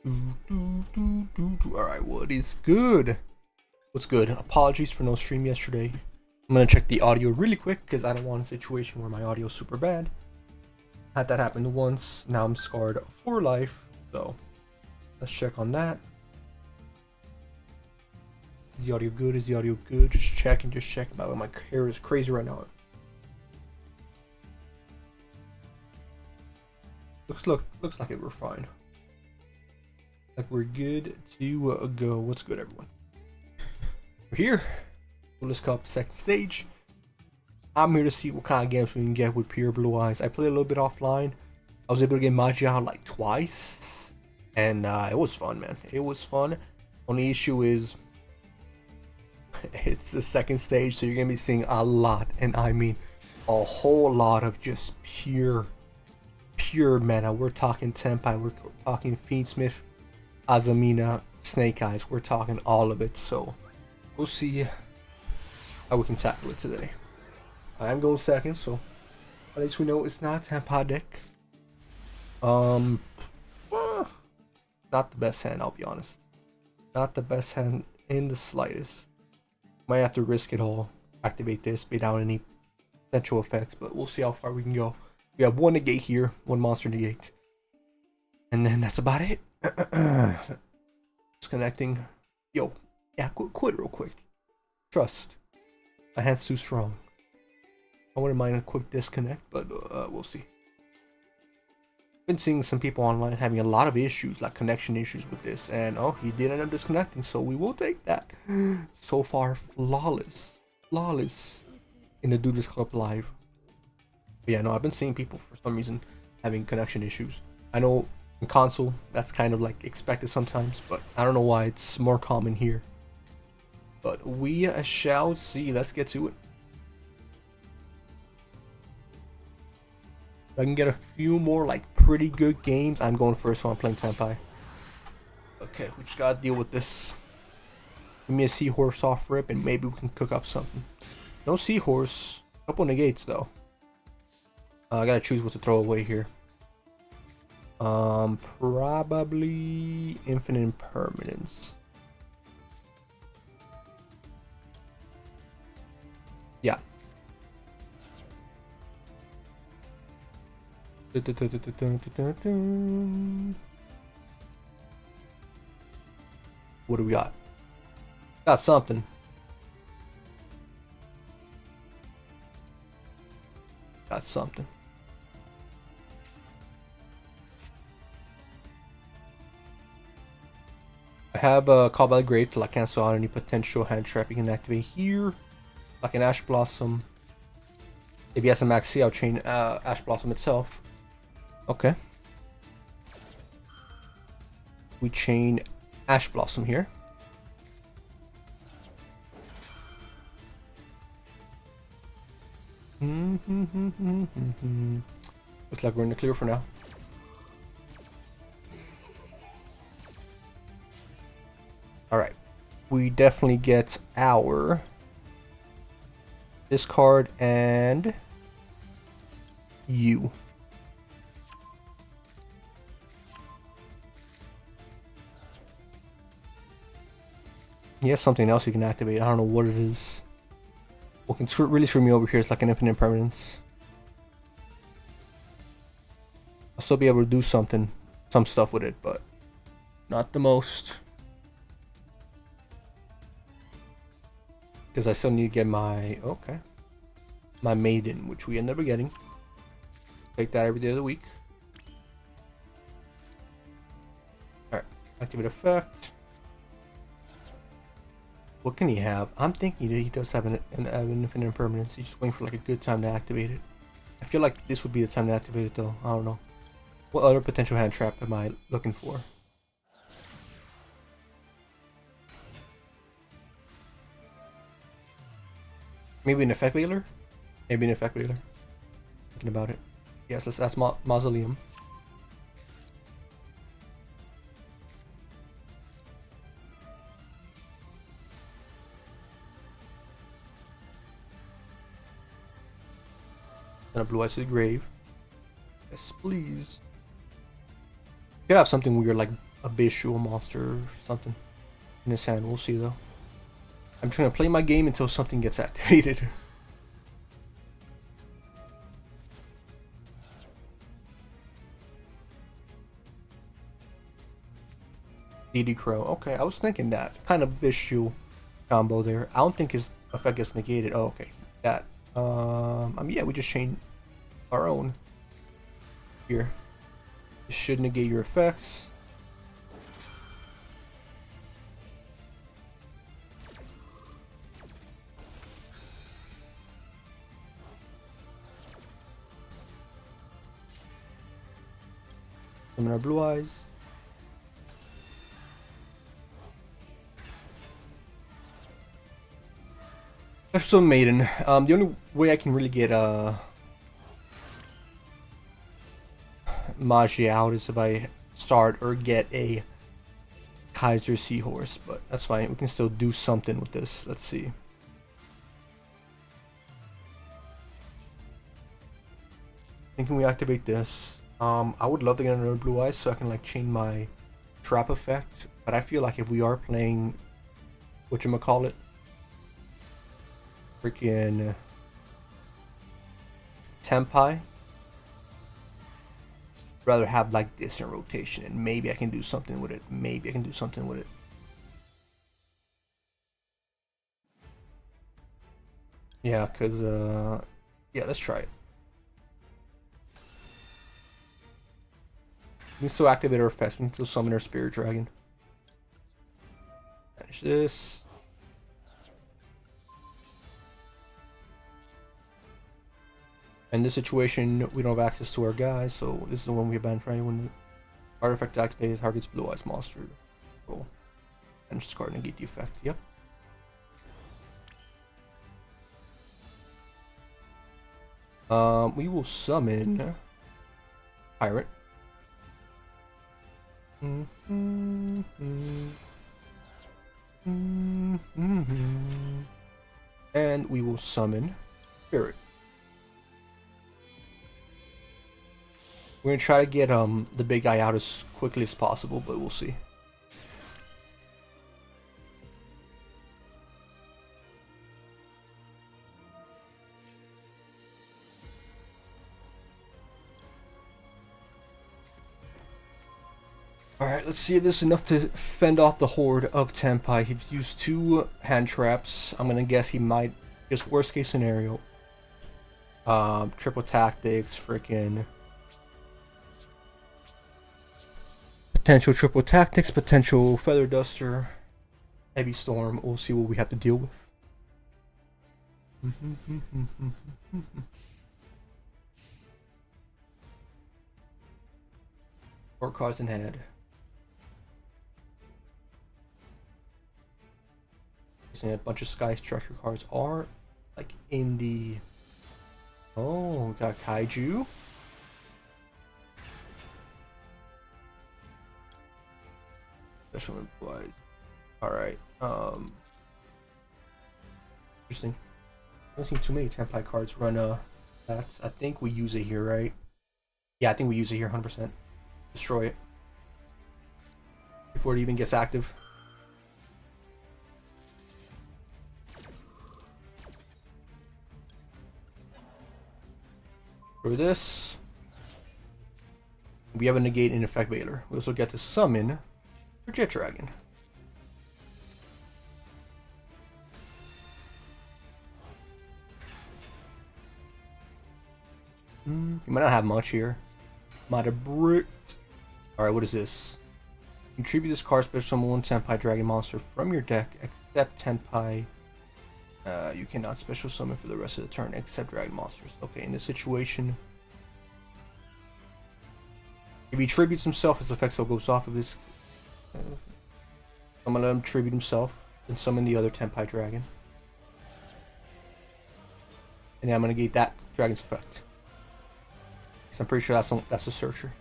Alright, what is good? What's good? Apologies for no stream yesterday. I'm gonna check the audio really quick because I don't want a situation where my audio is super bad. Had that happen once, now I'm scarred for life. So let's check on that. Is the audio good? Is the audio good? Just checking. My hair is crazy right now. Looks like it. We're fine. Like we're good to go. What's good, everyone? We're here. Duelist Cup second stage. I'm here to see what kind of games we can get with Pure Blue Eyes. I played a little bit offline. I was able to get Magi out like twice, and it was fun, man. It was fun. Only issue is it's the second stage, so you're gonna be seeing a lot, and I mean a whole lot of just pure mana. We're talking Tenpai, we're talking Fiendsmith, Azamina, Snake Eyes. We're talking all of it. So we'll see how we can tackle it today. I am going second, so at least we know it's not Tenpai deck. Not the best hand, I'll be honest. Not the best hand in the slightest. Might have to risk it all. Activate this, bait out any potential effects, but we'll see how far we can go. We have one negate here, one monster negate. And then that's about it. Disconnecting. Yo, yeah, quit real quick. Trust. My hand's too strong. I wouldn't mind a quick disconnect, but we'll see. Been seeing some people online having a lot of issues, like connection issues with this, and oh, he did end up disconnecting, so we will take that. So far, flawless in the Duelist Club live. But yeah, no, I've been seeing people for some reason having connection issues. I know in console that's kind of like expected sometimes, but I don't know why it's more common here. But we shall see. Let's get to it. If I can get a few more like pretty good games, I'm going first, so I'm playing Tenpai. Okay, we just gotta deal with this. Give me a seahorse off rip and maybe we can cook up something. No seahorse. Couple negates though. I gotta choose what to throw away here. Probably infinite impermanence. Yeah. What do we got? Got something. Got something. I have a Call by the Grave till I cancel out any potential hand trap you can activate here. Like an Ash Blossom. If he has a max C, I'll chain Ash Blossom itself. Okay. We chain Ash Blossom here. Looks like we're in the clear for now. Alright. We definitely get our discard and you. He has something else he can activate. I don't know what it is. What can really screw me over here is like an infinite impermanence. I'll still be able to do some stuff with it, but not the most. Because I still need to get my, my maiden, which we end up getting. Take that every day of the week. Alright, activate effect. What can he have? I'm thinking that he does have an infinite impermanence. He's just waiting for like a good time to activate it. I feel like this would be the time to activate it though. I don't know. What other potential hand trap am I looking for? Maybe an effect veiler? Maybe an effect veiler. Thinking about it. Yes, that's Mausoleum. And a Blue Eyes to the Grave. Yes, please. You could have something weird like a visual monster or something in his hand. We'll see though. I'm just gonna play my game until something gets activated. DD Crow. Okay, I was thinking that kind of visual combo there. I don't think his effect gets negated. Oh, okay, that. I mean, yeah, we just changed our own here. It should negate your effects. Summon our blue eyes. Special Maiden. The only way I can really get Magi out is if I start or get a Kaiser Seahorse, but that's fine. We can still do something with this. Let's see. Thinking we activate this. I would love to get another blue eyes so I can like chain my trap effect, but I feel like if we are playing whatchamacallit, freaking Tempai, rather have like this in rotation, and maybe I can do something with it. Maybe I can do something with it. Yeah, cause yeah, let's try it. We can still activate our effects. We can still summon our Spirit Dragon. Finish this. In this situation, we don't have access to our guys, so this is the one we abandoned for anyone. Artifact activated, targets blue eyes monster. Cool. And just card negate the effect. Yep. We will summon Pirate. And we will summon Spirit. We're gonna try to get the big guy out as quickly as possible, but we'll see. Alright, let's see if this is enough to fend off the horde of Tempai. He's used 2 hand traps. I'm gonna guess he might, just worst case scenario. Triple tactics, freaking potential triple tactics, potential feather duster, heavy storm. We'll see what we have to deal with. 4 cards in hand. A bunch of Sky Structure cards are like in the. Oh, we got Kaiju. Special implied. Alright. Interesting. I haven't seen too many Tempai cards run that. I think we use it here, right? Yeah, I think we use it here 100%. Destroy it. Before it even gets active. For this, we have a negate and effect Veiler. We also get to summon our Jet Dragon. You might not have much here. Might have bricked. Alright, what is this? Contribute this card special summon 1 Tempai Dragon monster from your deck, except Tempai. You cannot special summon for the rest of the turn except dragon monsters. Okay, in this situation, if he tributes himself, his effect still goes off of this. I'm gonna let him tribute himself and summon the other Tempai dragon. And then I'm gonna negate that dragon's effect. Because I'm pretty sure that's a searcher.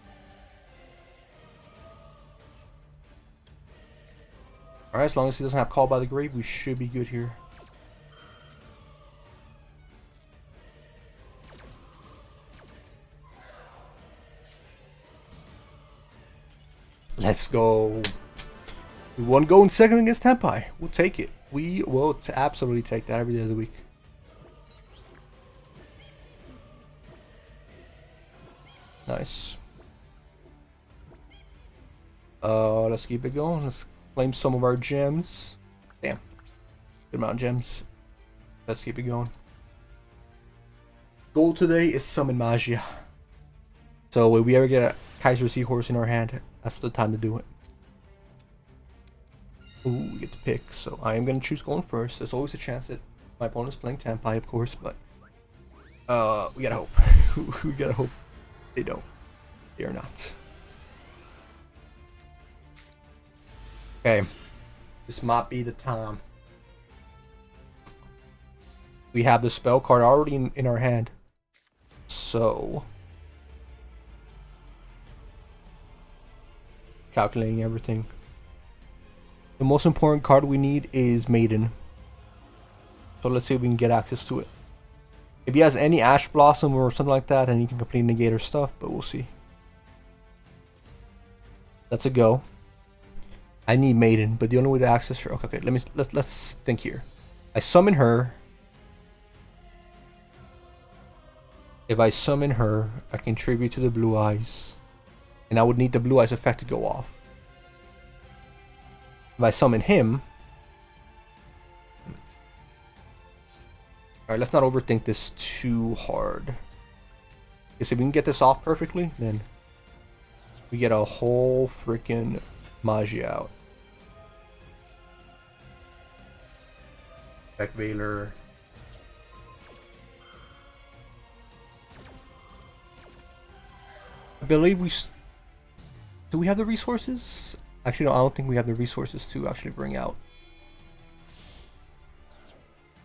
Alright, as long as he doesn't have Call by the Grave, we should be good here. Let's go. We won going second against Tempai. We'll take it. We will absolutely take that every day of the week. Nice. Let's keep it going. Let's claim some of our gems. Damn. Good amount of gems. Let's keep it going. Goal today is summon Magia. So if we ever get a Kaiser Seahorse in our hand, that's the time to do it. Ooh, we get to pick. So I am going to choose going first. There's always a chance that my opponent's playing Tempai, of course, but we gotta hope. We gotta hope they don't. They are not. Okay. This might be the time. We have the spell card already in our hand. So calculating everything. The most important card we need is Maiden. So let's see if we can get access to it. If he has any Ash Blossom or something like that, then he can completely negate our stuff, but we'll see. That's a go. I need Maiden, but the only way to access her. Okay, let's think here. I summon her. If I summon her, I contribute to the Blue Eyes. And I would need the Blue Eyes effect to go off. If I summon him... Alright, let's not overthink this too hard. Because if we can get this off perfectly, then we get a whole freaking Magia out. Beck Veiler. I believe we... Do we have the resources? Actually, no, I don't think we have the resources to actually bring out.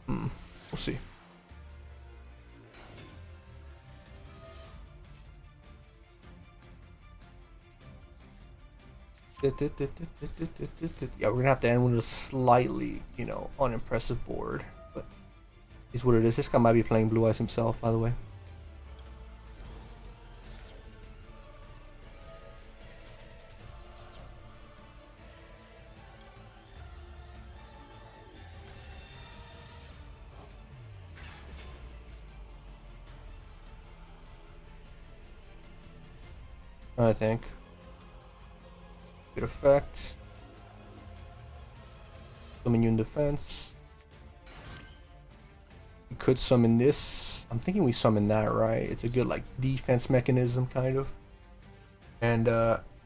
We'll see. Yeah, we're gonna have to end with a slightly, you know, unimpressive board. But it's what it is. This guy might be playing Blue Eyes himself, by the way. I think. Good effect. Summon you in defense. We could summon this. I'm thinking we summon that, right? It's a good like defense mechanism, kind of. And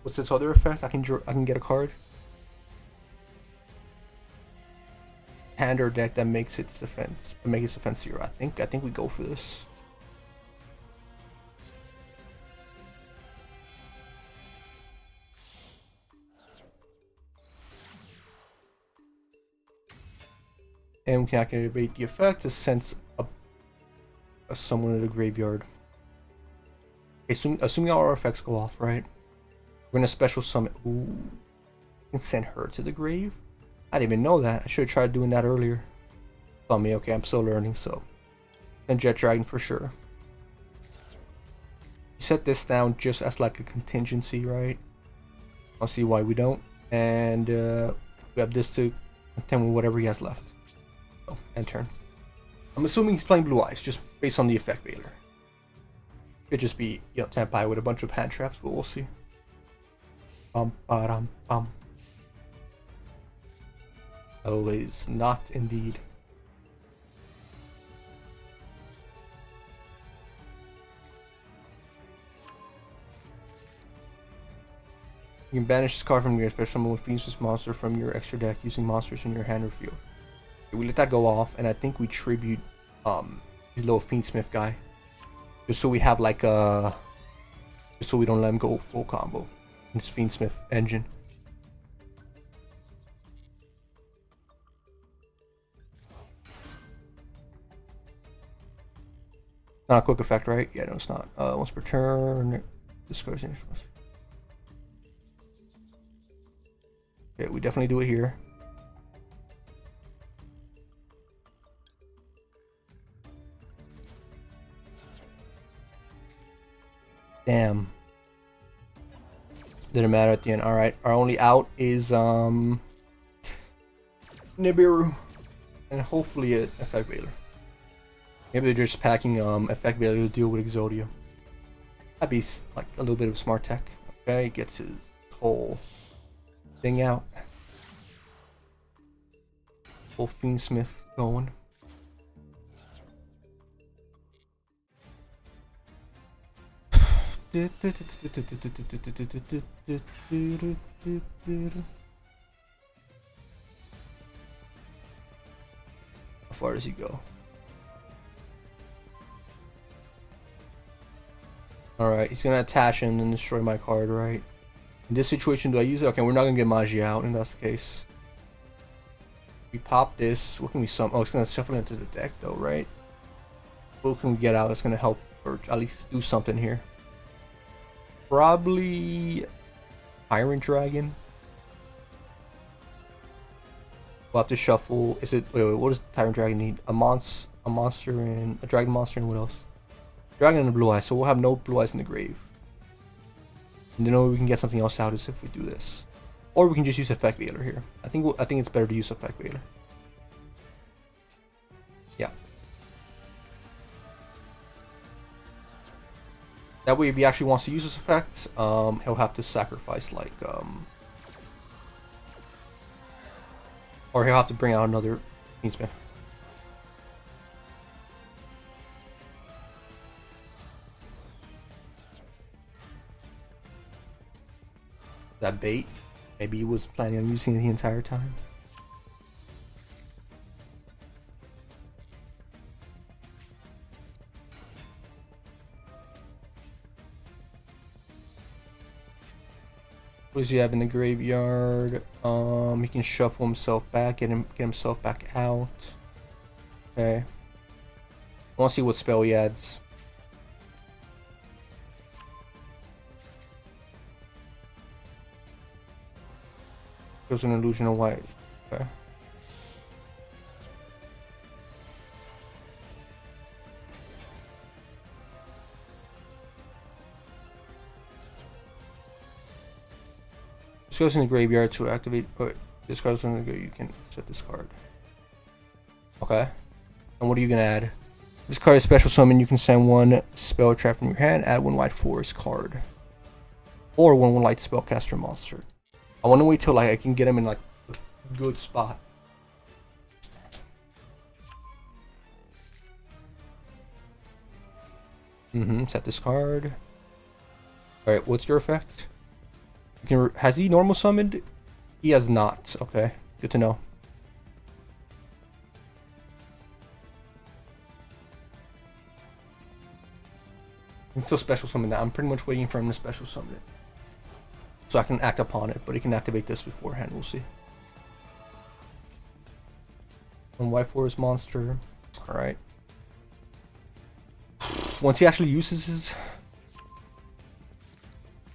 what's its other effect? I can get a card. Hand or deck that makes its defense, make its defense 0. I think we go for this. And we can activate the effect to sense a someone in the graveyard. Okay, assuming all our effects go off, right? We're gonna special summon. Ooh, we can send her to the grave. I didn't even know that. I should have tried doing that earlier. Tell me, okay, I'm still learning, so. And Jet Dragon for sure. You set this down just as like a contingency, right? I'll see why we don't. And we have this to contend with whatever he has left. Oh, end turn. I'm assuming he's playing Blue Eyes, just based on the effect Veiler. Could just be, you know, Tempai with a bunch of hand traps, but we'll see. Bum ba dum bum. Always not indeed. You can banish this card from your special summon with Fiend's monster from your extra deck using monsters in your hand or field. We let that go off, and I think we tribute his little Fiendsmith guy, just so we have like a, just so we don't let him go full combo. His Fiendsmith engine. Not a quick effect, right? Yeah, no, it's not. Once per turn, discards initial. Okay, we definitely do it here. Damn. Didn't matter at the end. Alright, our only out is Nibiru. And hopefully an Effect Veiler. Maybe they're just packing Effect Veiler to deal with Exodia. That'd be like a little bit of smart tech. Okay, gets his whole thing out. Full Fiendsmith going. How far does he go? Alright, he's gonna attach and then destroy my card, right? In this situation, do I use it? Okay, we're not gonna get Magi out in that case. We pop this. What can we summon? Oh, it's gonna shuffle into the deck though, right? What can we get out that's gonna help, or at least do something here? Probably Iron Dragon. We'll have to shuffle. Is it? Wait, what does Tyrant Dragon need? A monster, and a dragon monster, and what else? Dragon and a blue eye. So we'll have no blue eyes in the grave. And then we can get something else out is if we do this, or we can just use Effect Veiler here. I think it's better to use Effect Veiler. Yeah. That way, if he actually wants to use this effect, he'll have to sacrifice like or he'll have to bring out another Fiendsmith. That bait? Maybe he was planning on using it the entire time. What does he have in the graveyard? He can shuffle himself back, get himself back out. Okay. I want to see what spell he adds. There's an illusion of white. Okay. This goes in the graveyard to activate. Oh, this card's gonna go. You can set this card. Okay. And what are you gonna add? This card is special summon. You can send one spell trap from your hand. Add one white forest card, or one light spellcaster monster. I want to wait till like I can get him in like a good spot. Set this card. All right. What's your effect? Has he normal summoned? He has not. Okay, good to know. He can still special summon that. I'm pretty much waiting for him to special summon it, so I can act upon it. But he can activate this beforehand. We'll see. One white forest monster. All right. Once he actually uses his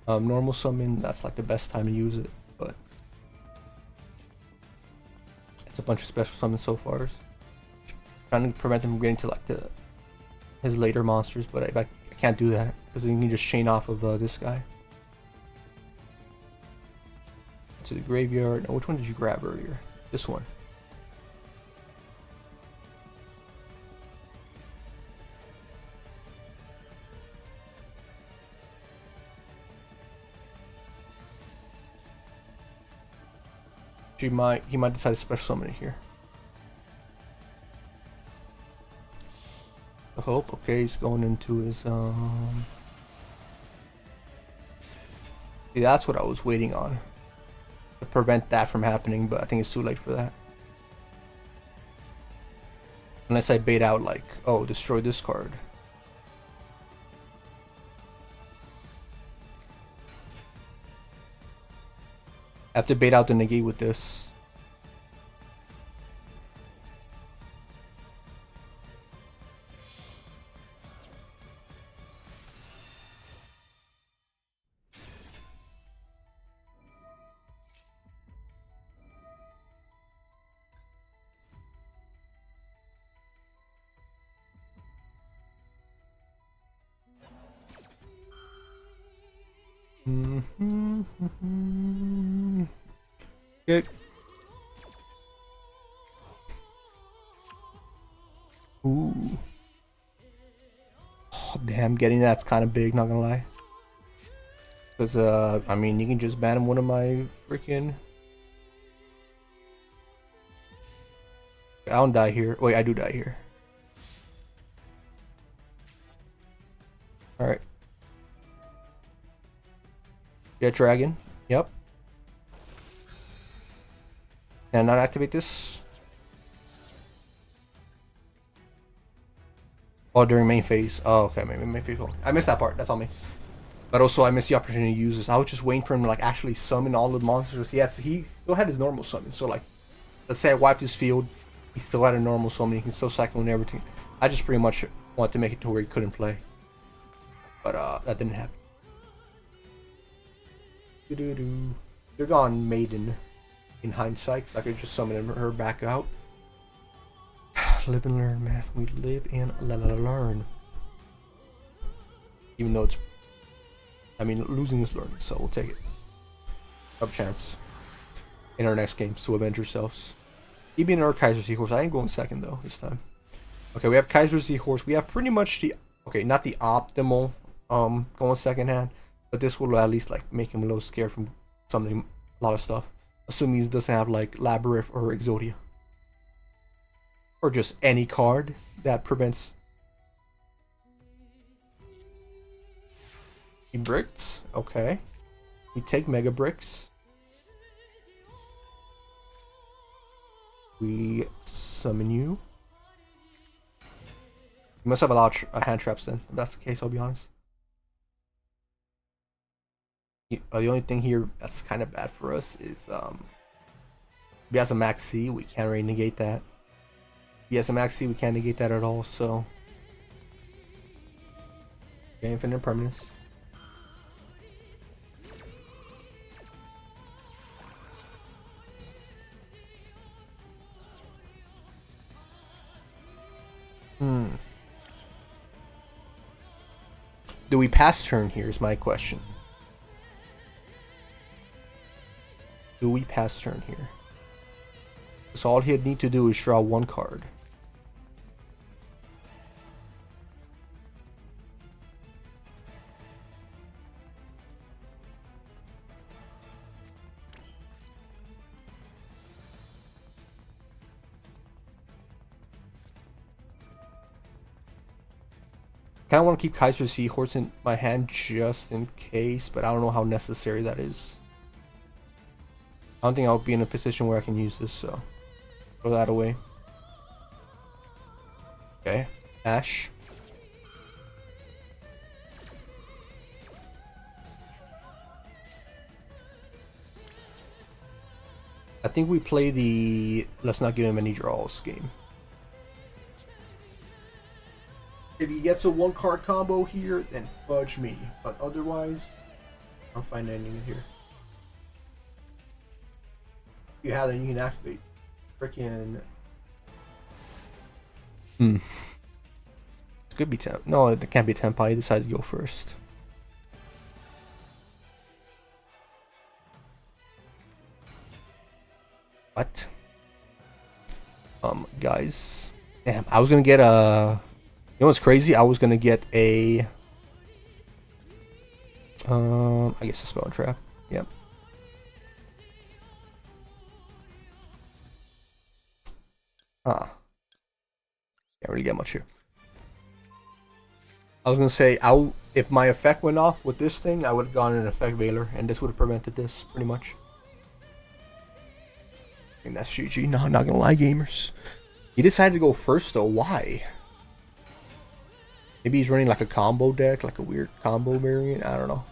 normal summon, that's like the best time to use it, but it's a bunch of special summons so far. Trying to prevent him from getting to like his later monsters, but I can't do that because then you can just chain off of this guy. To the graveyard. Now, which one did you grab earlier? This one. He might decide to special summon it here. The hope. Okay, he's going into his See, that's what I was waiting on to prevent that from happening, but I think it's too late for that. Unless I bait out like, oh, destroy this card. I have to bait out the negate with this. Good. Ooh. Oh, damn, getting that's kind of big, not gonna lie. Because, I mean, you can just ban him one of my freaking... I don't die here. Wait, I do die here. Alright. Jet Dragon. Yep. Can I not activate this? Oh, during main phase. Oh, okay, maybe main phase. I missed that part. That's on me. But also, I missed the opportunity to use this. I was just waiting for him to like actually summon all the monsters. He still had his normal summon. So like, let's say I wiped his field, he still had a normal summon. He can still cycle and everything. I just pretty much wanted to make it to where he couldn't play. But that didn't happen. They're gone, Maiden. In hindsight, so I could just summon her back out. Live and learn, man. We live and learn. Even though it's, I mean, losing is learning, so we'll take it. Up chance in our next games to avenge yourselves. Even our Kaiser Seahorse. I ain't going second though this time. Okay, we have Kaiser Seahorse. We have pretty much the not the optimal going second hand, but this will at least like make him a little scared from summoning a lot of stuff. Assuming he doesn't have like Labyrinth or Exodia. Or just any card that prevents. He bricks. Okay. We take Mega Bricks. We summon you. You must have a lot of hand traps then. If that's the case, I'll be honest. The only thing here that's kind of bad for us is if he has a max C, we can't really negate that. If he has a max C, we can't negate that at all, so okay, infinite permanence. Do we pass turn here is my question. Do we pass turn here? So all he'd need to do is draw one card. I kind of want to keep Kaiser Seahorse in my hand just in case, but I don't know how necessary that is. I don't think I'll be in a position where I can use this, so throw that away. Okay, Ash. I think we play the let's not give him any draws game. If he gets a one card combo here, then fudge me. But otherwise, I'll find anything in here. If you have that, you can activate. Freaking. It could be temp. No, it can't be temp. I decided to go first. What? Guys. Damn, I was gonna get a. You know what's crazy? I was gonna get a. I guess a spell trap. Yep. Can't really get much here. I was gonna say, if my effect went off with this thing, I would have gone an effect Veiler, and this would have prevented this pretty much. And that's GG. No, not gonna lie, gamers. He decided to go first though. Why? Maybe he's running like a combo deck, like a weird combo variant. I don't know.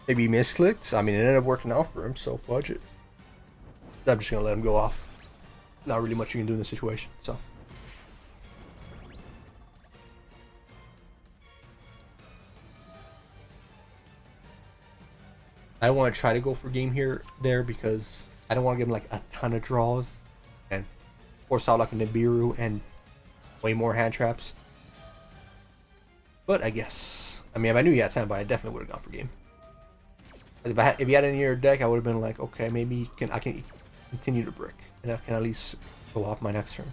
Maybe he misclicked. I mean, it ended up working out for him, so fudge it. I'm just gonna let him go off. Not really much you can do in this situation, so. I don't want to try to go for game here, there, because I don't want to give him like a ton of draws and force out like a Nibiru and way more hand traps. But I guess, I mean, if I knew he had Tenpai, I definitely would have gone for game. If he had any in your deck, I would have been like, okay, maybe I can continue to brick, and I can at least go off my next turn.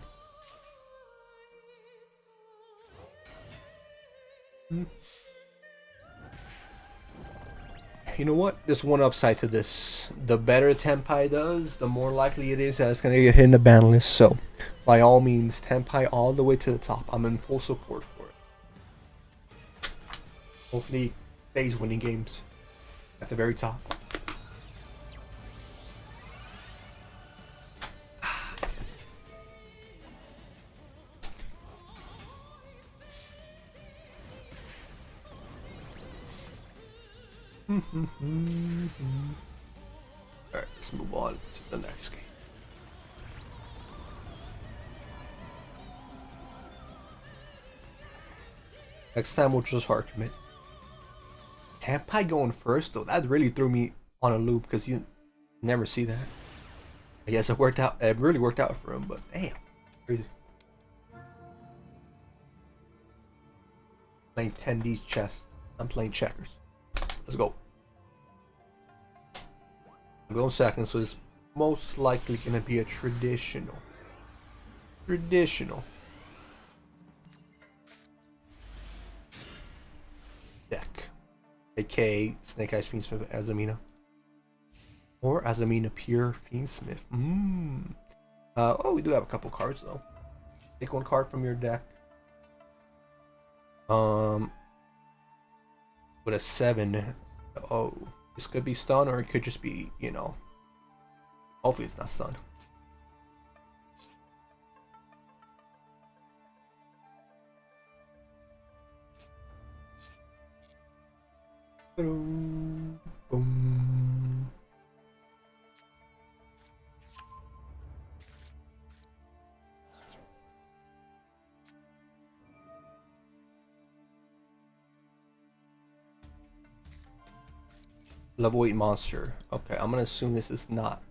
You know what? There's one upside to this. The better Tenpai does, the more likely it is that it's gonna get hit in the ban list. So, by all means, Tenpai all the way to the top. I'm in full support for it. Hopefully, stays winning games at the very top. Alright, let's move on to the next game. Next time we'll just hard commit. Tenpai going first though, that really threw me on a loop because you never see that. I guess it worked out, it really worked out for him, but damn, crazy. Playing 10D's chess, I'm playing checkers. Let's go. I'm going second, so it's most likely gonna be a traditional deck, aka Snake Eyes Fiendsmith Azamina, or Azamina Pure Fiendsmith. Oh, we do have a couple cards though. Take one card from your deck. With a 7. Oh, this could be stun, or it could just be, you know. Hopefully, it's not stun. Boom, boom. Level 8 monster. Okay, I'm gonna assume this is not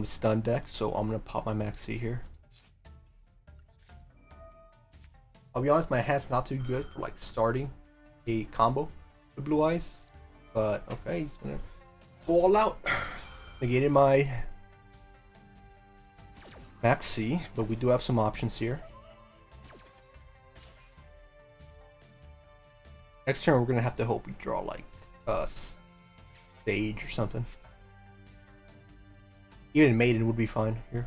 stun deck, so I'm gonna pop my Maxi here. I'll be honest, my hand's not too good for like starting a combo with Blue Eyes, but okay, he's gonna fall out. Negated my Maxi, but we do have some options here. Next turn, we're gonna have to hope we draw like Sage or something. Even Maiden would be fine here.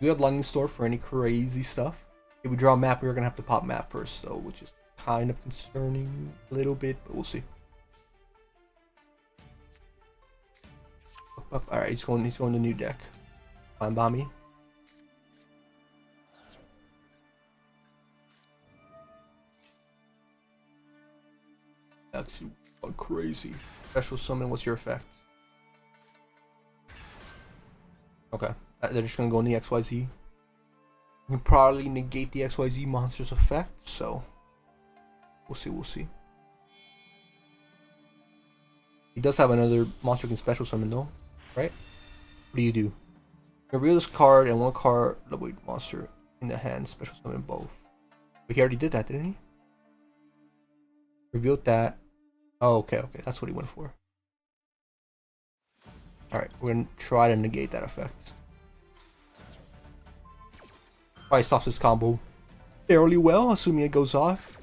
We have Lightning Storm for any crazy stuff. If we draw a map, we're gonna have to pop map first, though, which is kind of concerning a little bit, but we'll see. All right, he's going to new deck. Fine by me. That's crazy. Special summon. What's your effect? Okay, they're just gonna go in the XYZ. You can probably negate the XYZ monster's effect, so we'll see. He does have another monster can special summon though, right? What do? You reveal this card and one card level 8 monster in the hand, special summon both. But he already did that, didn't he? Revealed that. Oh, okay, that's what he went for. Alright, we're gonna try to negate that effect. Probably stops this combo fairly well, assuming it goes off.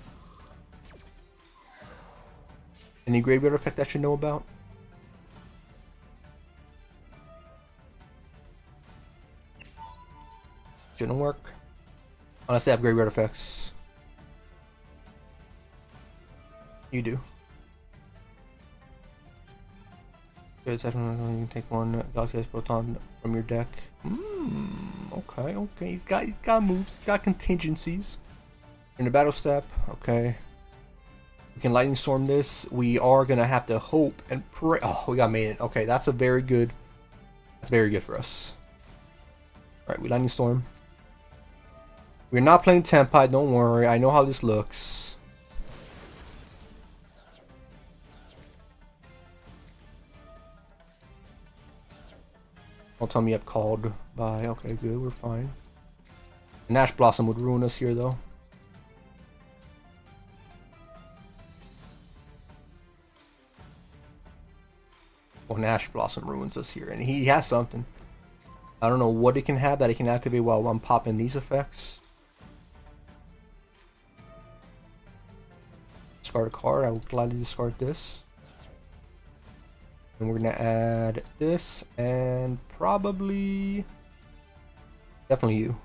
Any graveyard effect I should know about? Shouldn't work. Unless they have graveyard effects. You do. You can take one Galaxy Ice Proton from your deck. Okay. He's got moves. He's got contingencies. In the battle step, okay. We can Lightning Storm this. We are gonna have to hope and pray. Oh, we got Maiden. Okay, that's very good for us. Alright, we Lightning Storm. We're not playing Tenpai, don't worry. I know how this looks. Don't tell me I've called by. Okay, good, we're fine. An Ash Blossom would ruin us here, though. Well, an Ash Blossom ruins us here, and he has something. I don't know what he can have that he can activate while I'm popping these effects. Discard a card. I will gladly discard this. And we're gonna add this, and probably... definitely you.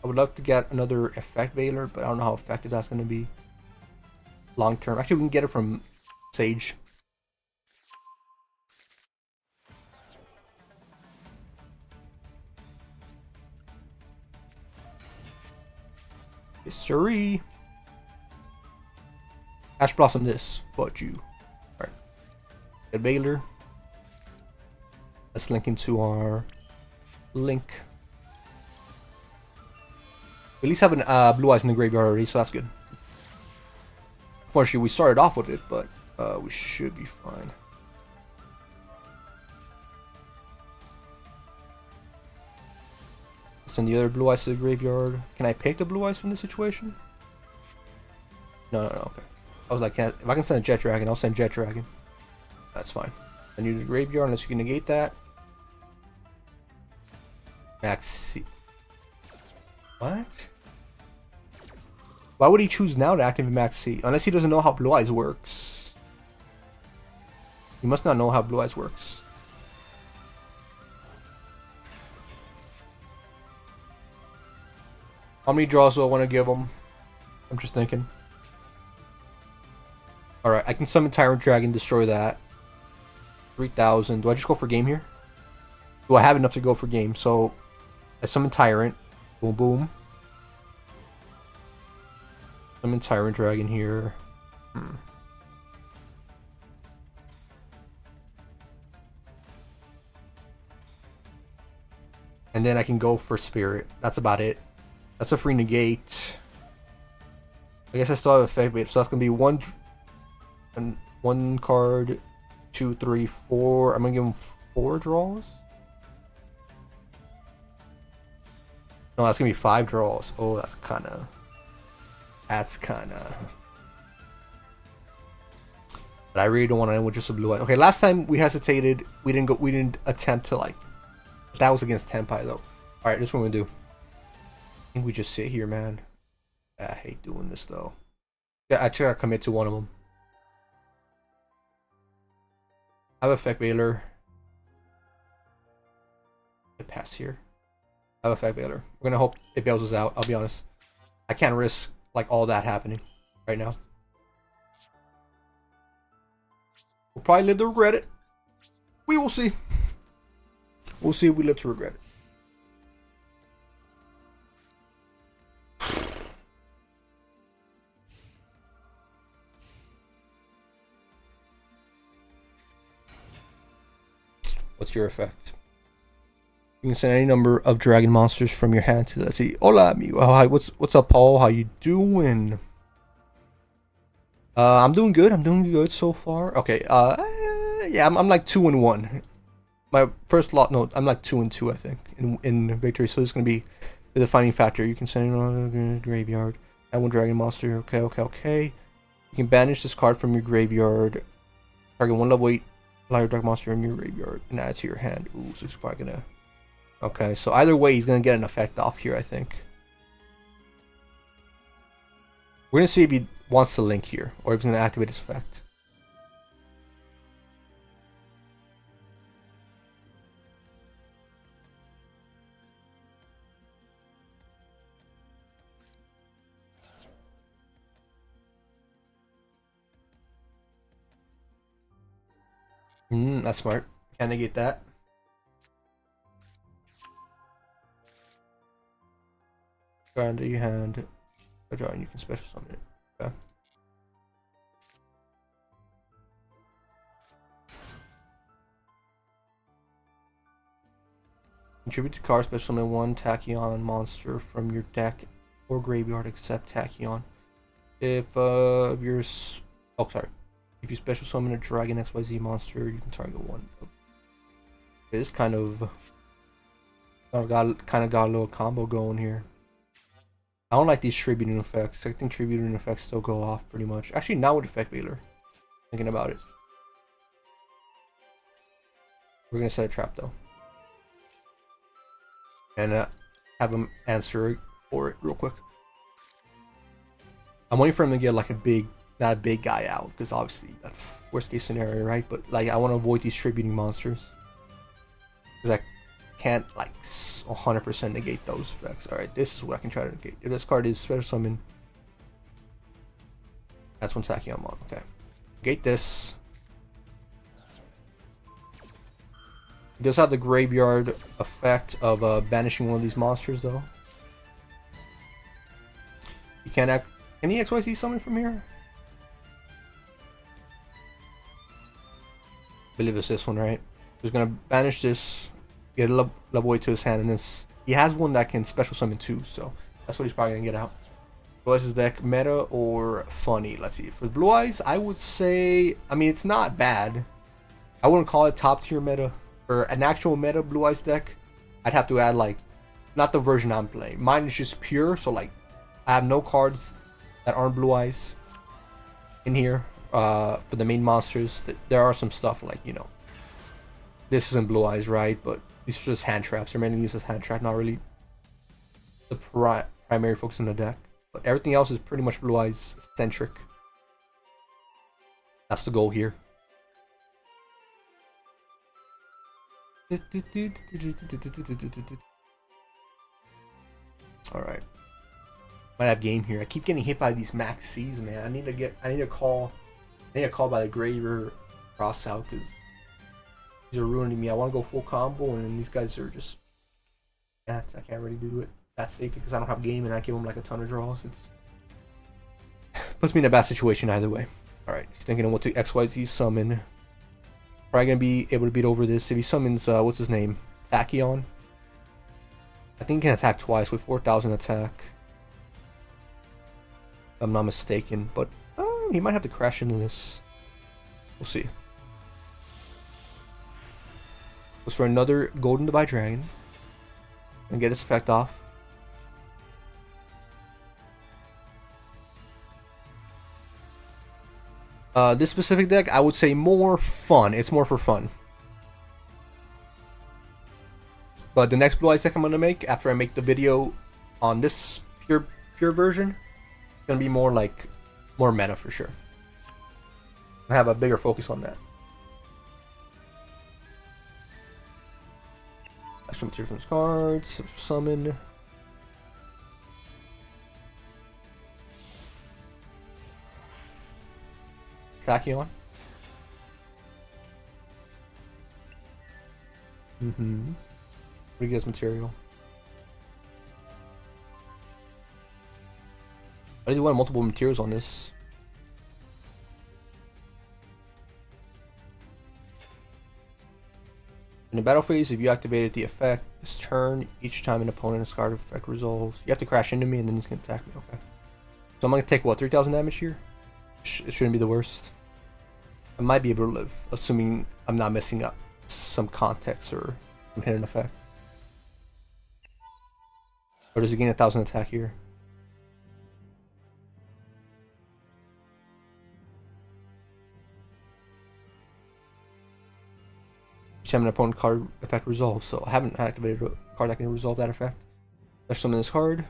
I would love to get another effect Veiler, but I don't know how effective that's gonna be long term. Actually, we can get it from Sage. Yes, sirree. Ash Blossom this, but you. Alright. Get Veiler. Let's link into our link. We at least have an Blue Eyes in the graveyard already, so that's good. Unfortunately, we started off with it, but we should be fine. Send the other Blue Eyes to the graveyard. Can I pick the Blue Eyes from this situation? No, okay. I was like, if I can send a Jet Dragon, I'll send Jet Dragon. That's fine. Send you to the graveyard unless you can negate that. Max C. What? Why would he choose now to activate Max C? Unless he doesn't know how Blue Eyes works. He must not know how Blue Eyes works. How many draws do I want to give him? I'm just thinking. Alright, I can summon Tyrant Dragon, destroy that. 3,000. Do I just go for game here? Do I have enough to go for game? So, I summon Tyrant. Boom, boom. Summon Tyrant Dragon here. And then I can go for Spirit. That's about it. That's a free negate. I guess I still have effect bait, so that's gonna be one card, 2, 3, 4. I'm gonna give him 4 draws. No, that's gonna be 5 draws. Oh, that's kinda. But I really don't want to end with just a Blue Eye. Okay, last time we hesitated. We didn't attempt to like. That was against Tenpai though. All right, this is what we're gonna do. I think we just sit here, man. I hate doing this though. Yeah, I try to commit to one of them. I have Effect Veiler. It pass here. I have Effect Veiler. We're gonna hope it bails us out. I'll be honest. I can't risk like all that happening right now. We'll probably live to regret it. We will see. We'll see if we live to regret it. What's your effect? You can send any number of dragon monsters from your hand to, let's see. Hola amigo. Oh, hi, what's up, Paul? How you doing? I'm doing good. I'm doing good so far. Okay. Yeah, I'm like 2-1. My first lot. No, I'm like 2-2. I think in victory. So it's gonna be the defining factor. You can send it on the graveyard. Add 1 dragon monster. Okay. You can banish this card from your graveyard. Target 1 level 8 liar dark monster in your graveyard and add it to your hand. Ooh, so he's probably gonna. Okay, so either way, he's gonna get an effect off here. I think. We're gonna see if he wants to link here or if he's gonna activate his effect. That's smart. Can't negate that. Go into your hand. Go draw and you can special summon it. Okay. Contribute to card, special summon 1 Tachyon monster from your deck or graveyard except Tachyon. If you're if you special summon a Dragon XYZ monster, you can target 1. Okay, this kind of got a little combo going here. I don't like these tributing effects. I think tributing effects still go off pretty much. Actually, now would affect Baylor. Thinking about it. We're gonna set a trap though. And have him answer for it real quick. I'm waiting for him to get like a big, not a big guy out, because obviously that's worst case scenario, right? But like I want to avoid these tributing monsters, because I can't like 100% negate those effects. All right, this is what I can try to negate. If this card is special summon, that's one attacking I'm on. Okay, negate this. It does have the graveyard effect of banishing one of these monsters, though. You can't act. Can he XYZ summon from here? I believe it's this one, right? He's gonna banish this, get a Lavoy to his hand, and this. He has one that can special summon too, so that's what he's probably gonna get out. Blue Eyes' deck, meta or funny? Let's see. For Blue Eyes, I would say. I mean, it's not bad. I wouldn't call it top tier meta. For an actual meta Blue Eyes deck, I'd have to add like, not the version I'm playing. Mine is just pure, so like, I have no cards that aren't Blue Eyes in here. For the main monsters, there are some stuff like, you know, this isn't Blue Eyes, right? But these are just hand traps. They're mainly used as hand trap, not really the primary focus in the deck. But everything else is pretty much Blue Eyes centric. That's the goal here. Alright. Might have game here. I keep getting hit by these max C's, man. I need to call by the Graver cross out, because these are ruining me. I want to go full combo, and these guys are just, yeah, I can't really do it that safe because I don't have game and I give them like a ton of draws. It's puts me in a bad situation either way. Alright, he's thinking of what to XYZ summon. Probably gonna be able to beat over this if he summons what's his name? Tachyon. I think he can attack twice with 4,000 attack. If I'm not mistaken, but he might have to crash into this. We'll see. Goes for another Golden Divide Dragon. And get his effect off. This specific deck, I would say more fun. It's more for fun. But the next Blue Eyes deck I'm gonna make after I make the video on this pure version, it's gonna be more like more meta for sure. I have a bigger focus on that. Extra material from his cards, summon. Tachyon. Pretty good material. I do want multiple materials on this. In the battle phase, if you activated the effect this turn, each time an opponent's card effect resolves, you have to crash into me and then he's gonna attack me. Okay. So I'm gonna take what, 3,000 damage here? It shouldn't be the worst. I might be able to live, assuming I'm not messing up some context or some hidden effect. Or does he gain 1,000 attack here? Each time an opponent card effect resolves, so I haven't activated a card that can resolve that effect. Let's summon this card.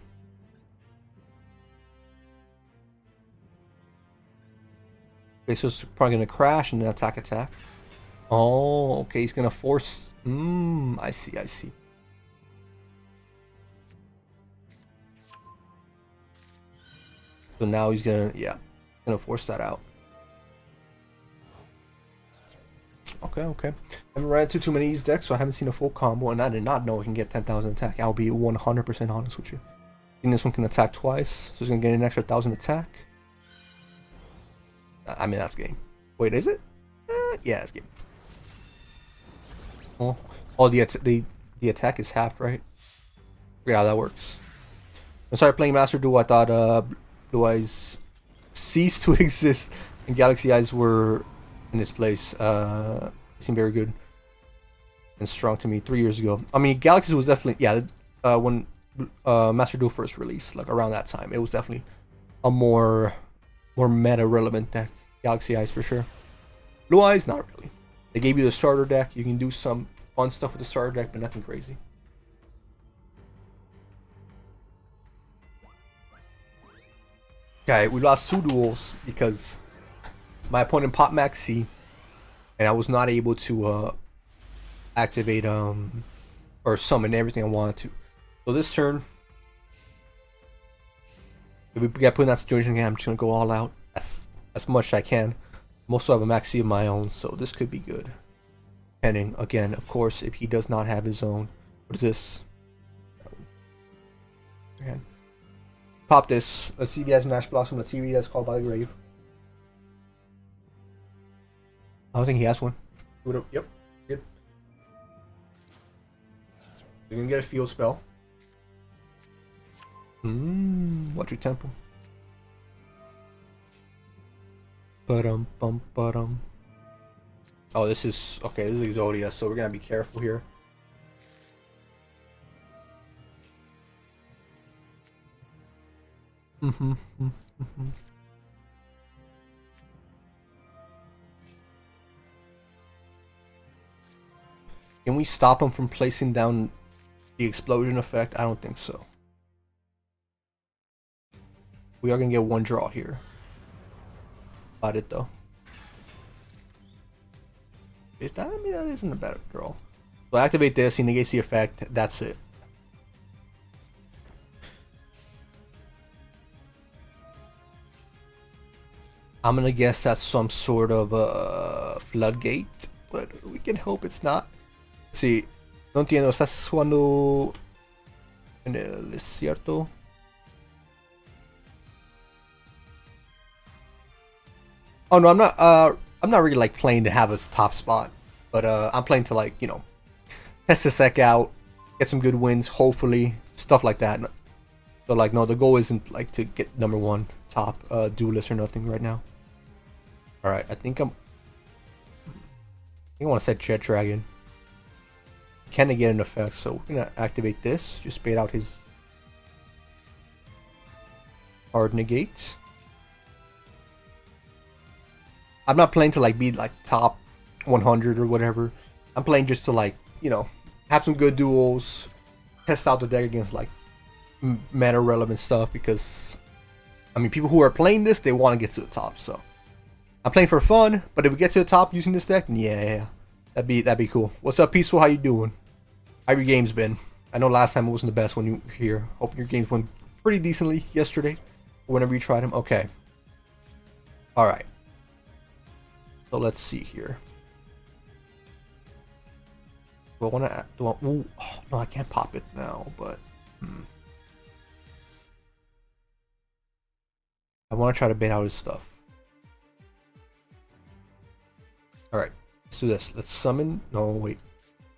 Okay, so it's probably gonna crash and then attack. Oh, okay, he's gonna force. I see. So now he's gonna force that out. Okay. I haven't ran into too many of these decks, so I haven't seen a full combo, and I did not know it can get 10,000 attack. I'll be 100% honest with you. I think this one can attack twice, so he's gonna get an extra 1,000 attack. I mean, that's game. Wait, is it? Yeah, it's game. Oh, the attack is half, right? Yeah, that works. When I started playing Master Duel, I thought Blue Eyes ceased to exist, and Galaxy Eyes were in its place. Seemed very good and strong to me 3 years ago. I mean, Galaxy was definitely, yeah. When Master Duel first release, like around that time, it was definitely a more meta relevant deck. Galaxy Eyes for sure. Blue Eyes, not really. They gave you the starter deck. You can do some fun stuff with the starter deck, but nothing crazy. Okay, we lost 2 duels because my opponent popped Max C, and I was not able to activate or summon everything I wanted to. So this turn, if we get put in that situation again, I'm just gonna go all out as much as I can. I also have a Max C of my own, so this could be good. Depending, again, of course, if he does not have his own. What is this? Again. Pop this. Let's see if he has an Ash Blossom. Let's see if he has Called by the Grave. I don't think he has one. Yep, good. We're gonna get a field spell. Watch your temple. Bum. Oh, this is okay. This is Exodia, so we're gonna be careful here. Can we stop him from placing down the explosion effect? I don't think so. We are gonna get 1 draw here. About it though. Is that? I mean, that isn't a bad draw. So activate this. He negates the effect. That's it. I'm gonna guess that's some sort of floodgate, but we can hope it's not. Let's see, no entiendo. ¿Estás jugando en el desierto? Oh no, I'm not. I'm not really like playing to have a top spot, but I'm playing to, like, you know, test the deck out, get some good wins, hopefully, stuff like that. So like, no, the goal isn't like to get #1 top duelist or nothing right now. All right, I think I want to set Jet Dragon. Can they get an effect? So we're gonna activate this. Just bait out his hard negate. I'm not playing to like be like top 100 or whatever. I'm playing just to, like, you know, have some good duels, test out the deck against like meta relevant stuff, because I mean, people who are playing this, they want to get to the top. So I'm playing for fun, but if we get to the top using this deck, then yeah, that'd be cool. What's up, Peaceful? How you doing? How your games been? I know last time it wasn't the best when you were here. Hope your games went pretty decently yesterday, or whenever you tried them. Okay. All right. So let's see here. Do I want to? Ooh, oh, no, I can't pop it now. But I want to try to bait out his stuff. All right, let's do this. Let's summon. No, wait.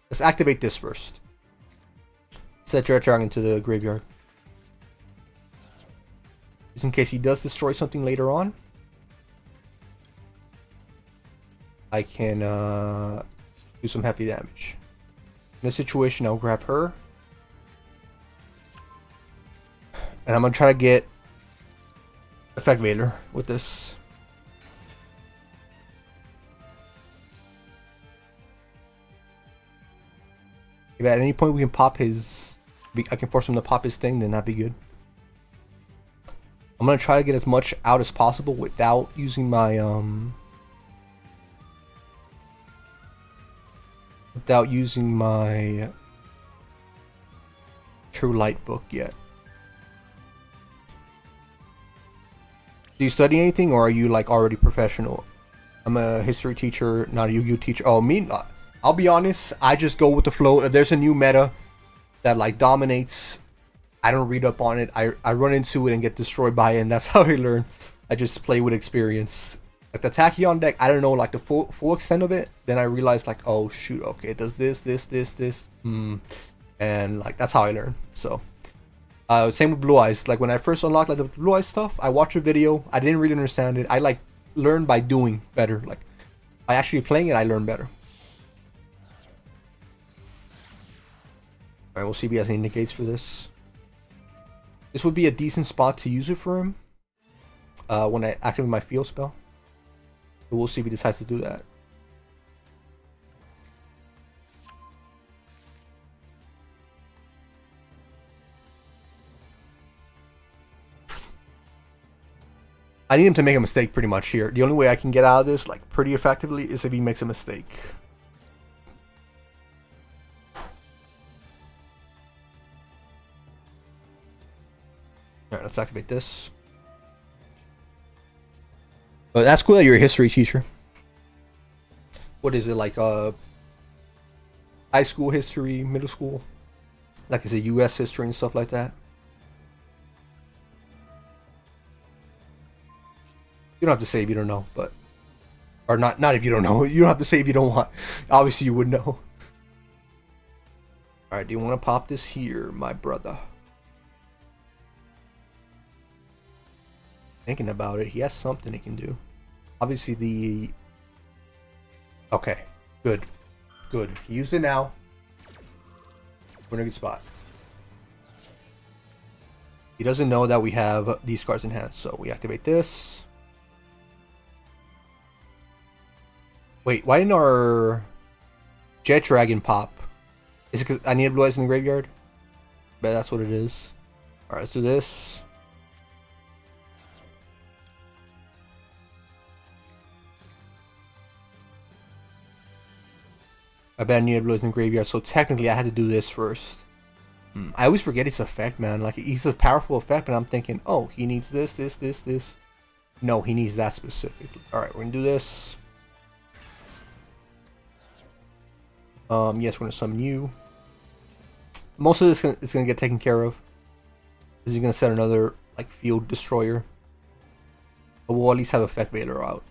Let's activate this first. Set Jet Dragon to the graveyard, just in case he does destroy something later on. I can do some hefty damage. In this situation, I'll grab her, and I'm gonna try to get Effect Vader with this. If at any point we can pop his, I can force him to pop his thing, then that'd be good. I'm gonna try to get as much out as possible without using my True Light book yet. Do you study anything, or are you like already professional? I'm a history teacher, not a Yu-Gi-Oh teacher. Oh, me? I'll be honest. I just go with the flow. If there's a new meta that like dominates, I don't read up on it. I run into it and get destroyed by it, and that's how I learn. I just play with experience. Like the Tachyon deck, I don't know like the full extent of it. Then I realized like, oh shoot, okay, it does this, and like that's how I learn. So same with Blue Eyes. Like when I first unlocked like the Blue Eyes stuff, I watched a video. I didn't really understand it. I like learned by doing better. Like by actually playing it, I learned better. Alright, we'll see if he has any negates for this. This would be a decent spot to use it for him. When I activate my field spell. But we'll see if he decides to do that. I need him to make a mistake pretty much here. The only way I can get out of this, like, pretty effectively is if he makes a mistake. Alright, let's activate this. But that's cool that you're a history teacher. What is it, like, high school history, middle school? Like, is it US history and stuff like that? You don't have to say if you don't know, but... Or not if you don't know. You don't have to say if you don't want. Obviously, you would know. Alright, do you want to pop this here, my brother? Thinking about it, he has something he can do. Obviously, the... Okay, good. Good. He used it now. We're in a good spot. He doesn't know that we have these cards in hand, so we activate this. Wait, why didn't our Jet Dragon pop? Is it because I need Blue Eyes in the graveyard? Bet that's what it is. Alright, let's do this. I bet I needed Blue Eyes in the graveyard, so technically I had to do this first. I always forget his effect, man. Like, he's a powerful effect, but I'm thinking, oh, he needs this, this, this, this. No, he needs that specifically. Alright, we're gonna do this. Yes, we're gonna summon you. Most of this is gonna get taken care of. He's gonna set another, like, field destroyer. But we'll at least have Effect Veiler out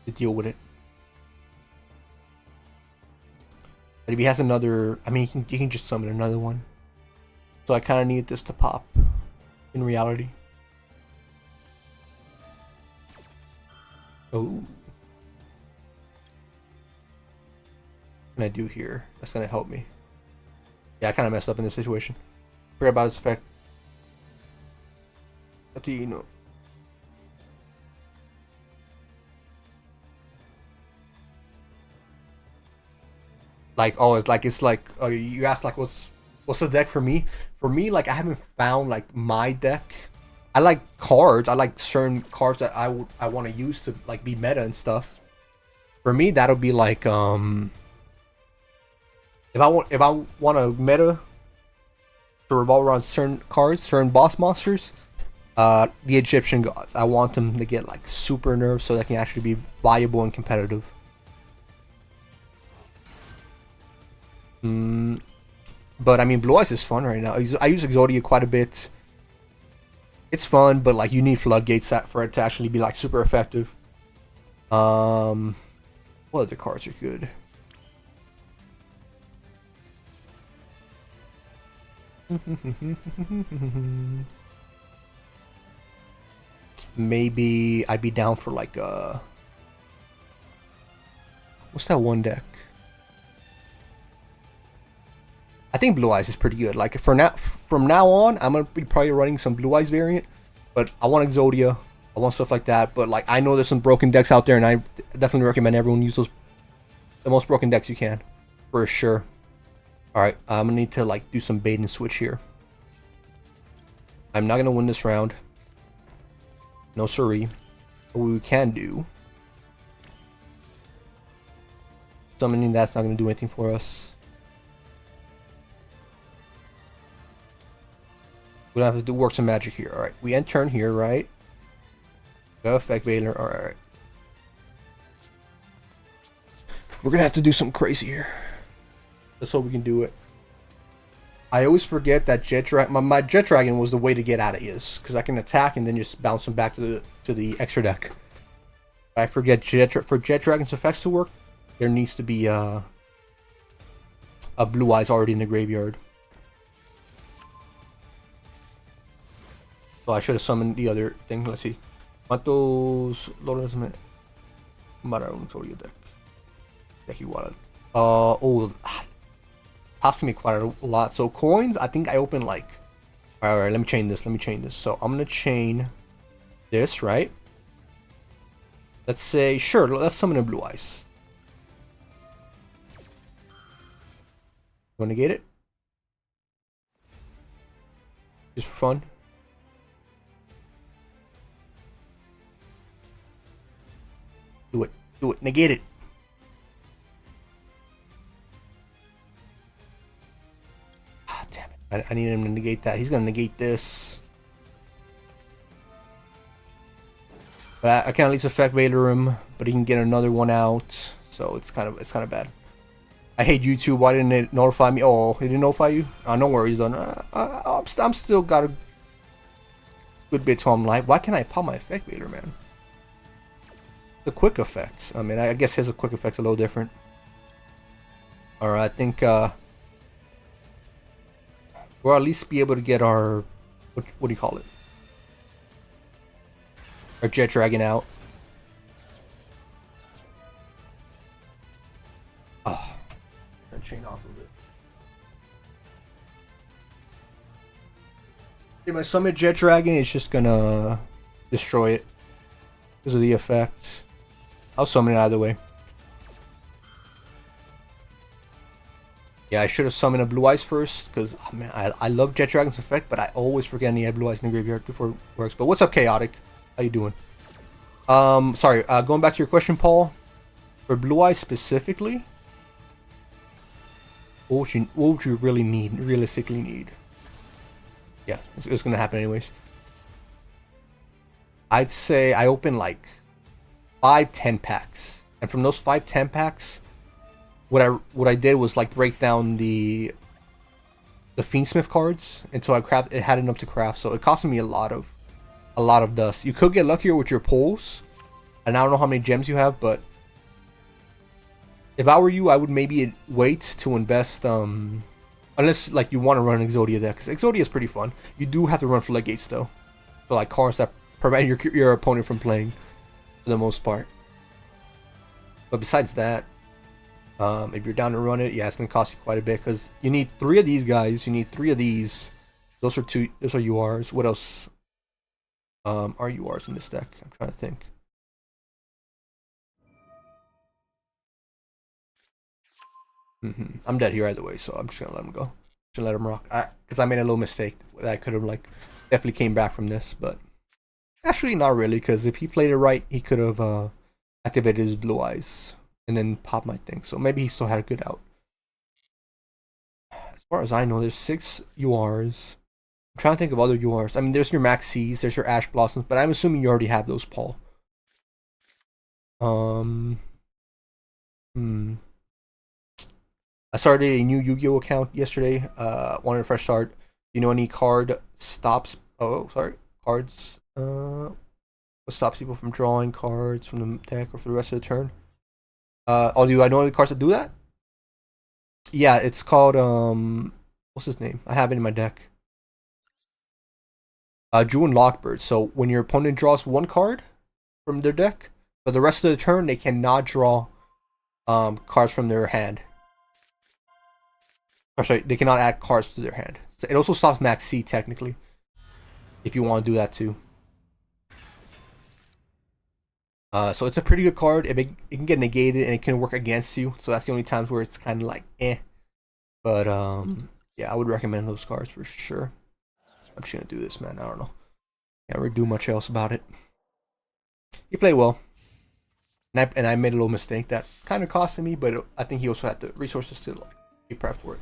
to deal with it. But if he has another, I mean, he can just summon another one. So I kind of need this to pop, in reality. Oh. What can I do here? That's gonna help me. Yeah, I kind of messed up in this situation. Forget about his effect. Up to you, know. Like, oh, it's like you asked, like, what's the deck for me? For me, like, I haven't found, like, my deck. I like cards. I like certain cards that I want to use to, like, be meta and stuff. For me, that'll be like if I want a meta to revolve around certain cards, certain boss monsters, the Egyptian gods. I want them to get, like, super nerfed so they can actually be viable and competitive. But I mean, Blue Eyes is fun right now. I use Exodia quite a bit. It's fun, but, like, you need floodgates for it to actually be, like, super effective. What other cards are good? Maybe I'd be down for, like, what's that one deck? I think Blue Eyes is pretty good. Like, from now on, I'm gonna be probably running some Blue Eyes variant, but I want Exodia, I want stuff like that. But, like, I know there's some broken decks out there, and I definitely recommend everyone use the most broken decks you can, for sure. All right, I'm gonna need to, like, do some bait and switch here. I'm not gonna win this round. No siree. What we can do, summoning that's not gonna do anything for us. We're gonna have to work some magic here. Alright, we end turn here, right? Go Effect Veiler. Alright. We're gonna have to do something crazy here. Let's hope we can do it. I always forget that my Jet Dragon was the way to get out of his, because I can attack and then just bounce him back to the extra deck. I forget for Jet Dragon's effects to work, there needs to be a Blue Eyes already in the graveyard. So I should have summoned the other thing. Let's see. ¿Cuántos logros me para un solo deck? Deck igual. Oh, costing me quite a lot. So coins, I think I opened like, all right, let me chain this. So I'm gonna chain this, right? Let's say, sure, let's summon a Blue Eyes. Want to negate it? Just for fun. Do it, negate it. Ah, damn it. I need him to negate that. He's gonna negate this. But I can at least effect Vader him, but he can get another one out. So it's kind of bad. I hate YouTube. Why didn't it notify me? Oh, it didn't notify you? No worries, done. I'm still got a good bit to him live. Why can't I pop my effect Vader, man? The quick effect. I mean, I guess his quick effect's a little different. Alright, I think we'll at least be able to get our what do you call it? Our Jet Dragon out. Oh, I'm gonna chain off a bit. If I summon Jet Dragon, it's just gonna destroy it because of the effect. I'll summon it either way. Yeah, I should have summoned a Blue Eyes first, because oh man, I love Jet Dragon's effect, but I always forget he had Blue Eyes in the graveyard before it works. But what's up, Chaotic? How you doing? Sorry, going back to your question, Paul. For Blue Eyes specifically, what would you really need, realistically need? Yeah, it's gonna happen anyways. I'd say I open like 5-10 packs, and from those 5-10 packs, what I did was like break down the Fiendsmith cards until it had enough to craft. So it cost me a lot of dust. You could get luckier with your pulls, and I don't know how many gems you have, but if I were you, I would maybe wait to invest. Unless like you want to run an Exodia deck, because Exodia is pretty fun. You do have to run Floodgates though, so like cards that prevent your opponent from playing, for the most part. But besides that, if you're down to run it, yeah, it's gonna cost you quite a bit, because you need 3 of these guys. You need 3 of these. Those are URs. What else are URs in this deck? I'm trying to think. I'm dead here either way, so I'm just gonna let him go. Just let him rock. Because I made a little mistake that I could have like definitely came back from this, but actually not really, because if he played it right, he could have activated his Blue Eyes and then popped my thing. So maybe he still had a good out. As far as I know, there's 6 URs. I'm trying to think of other URs. I mean, there's your Max C's, there's your Ash Blossoms, but I'm assuming you already have those, Paul. I started a new Yu-Gi-Oh account yesterday. Wanted a fresh start. You know any card stops? Oh, sorry, cards. What stops people from drawing cards from the deck or for the rest of the turn? Oh, do I know any cards that do that? Yeah, it's called what's his name? I have it in my deck. Duel Lockbird. So when your opponent draws 1 card from their deck, for the rest of the turn, they cannot draw cards from their hand. Or sorry, they cannot add cards to their hand. So it also stops Max C technically, if you want to do that too. So it's a pretty good card. It can get negated and it can work against you. So that's the only times where it's kind of like eh. But yeah, I would recommend those cards for sure. I'm just gonna do this, man. I don't know. Can't really do much else about it. He played well, and I made a little mistake that kind of costed me, but I think he also had the resources to like be prepped for it.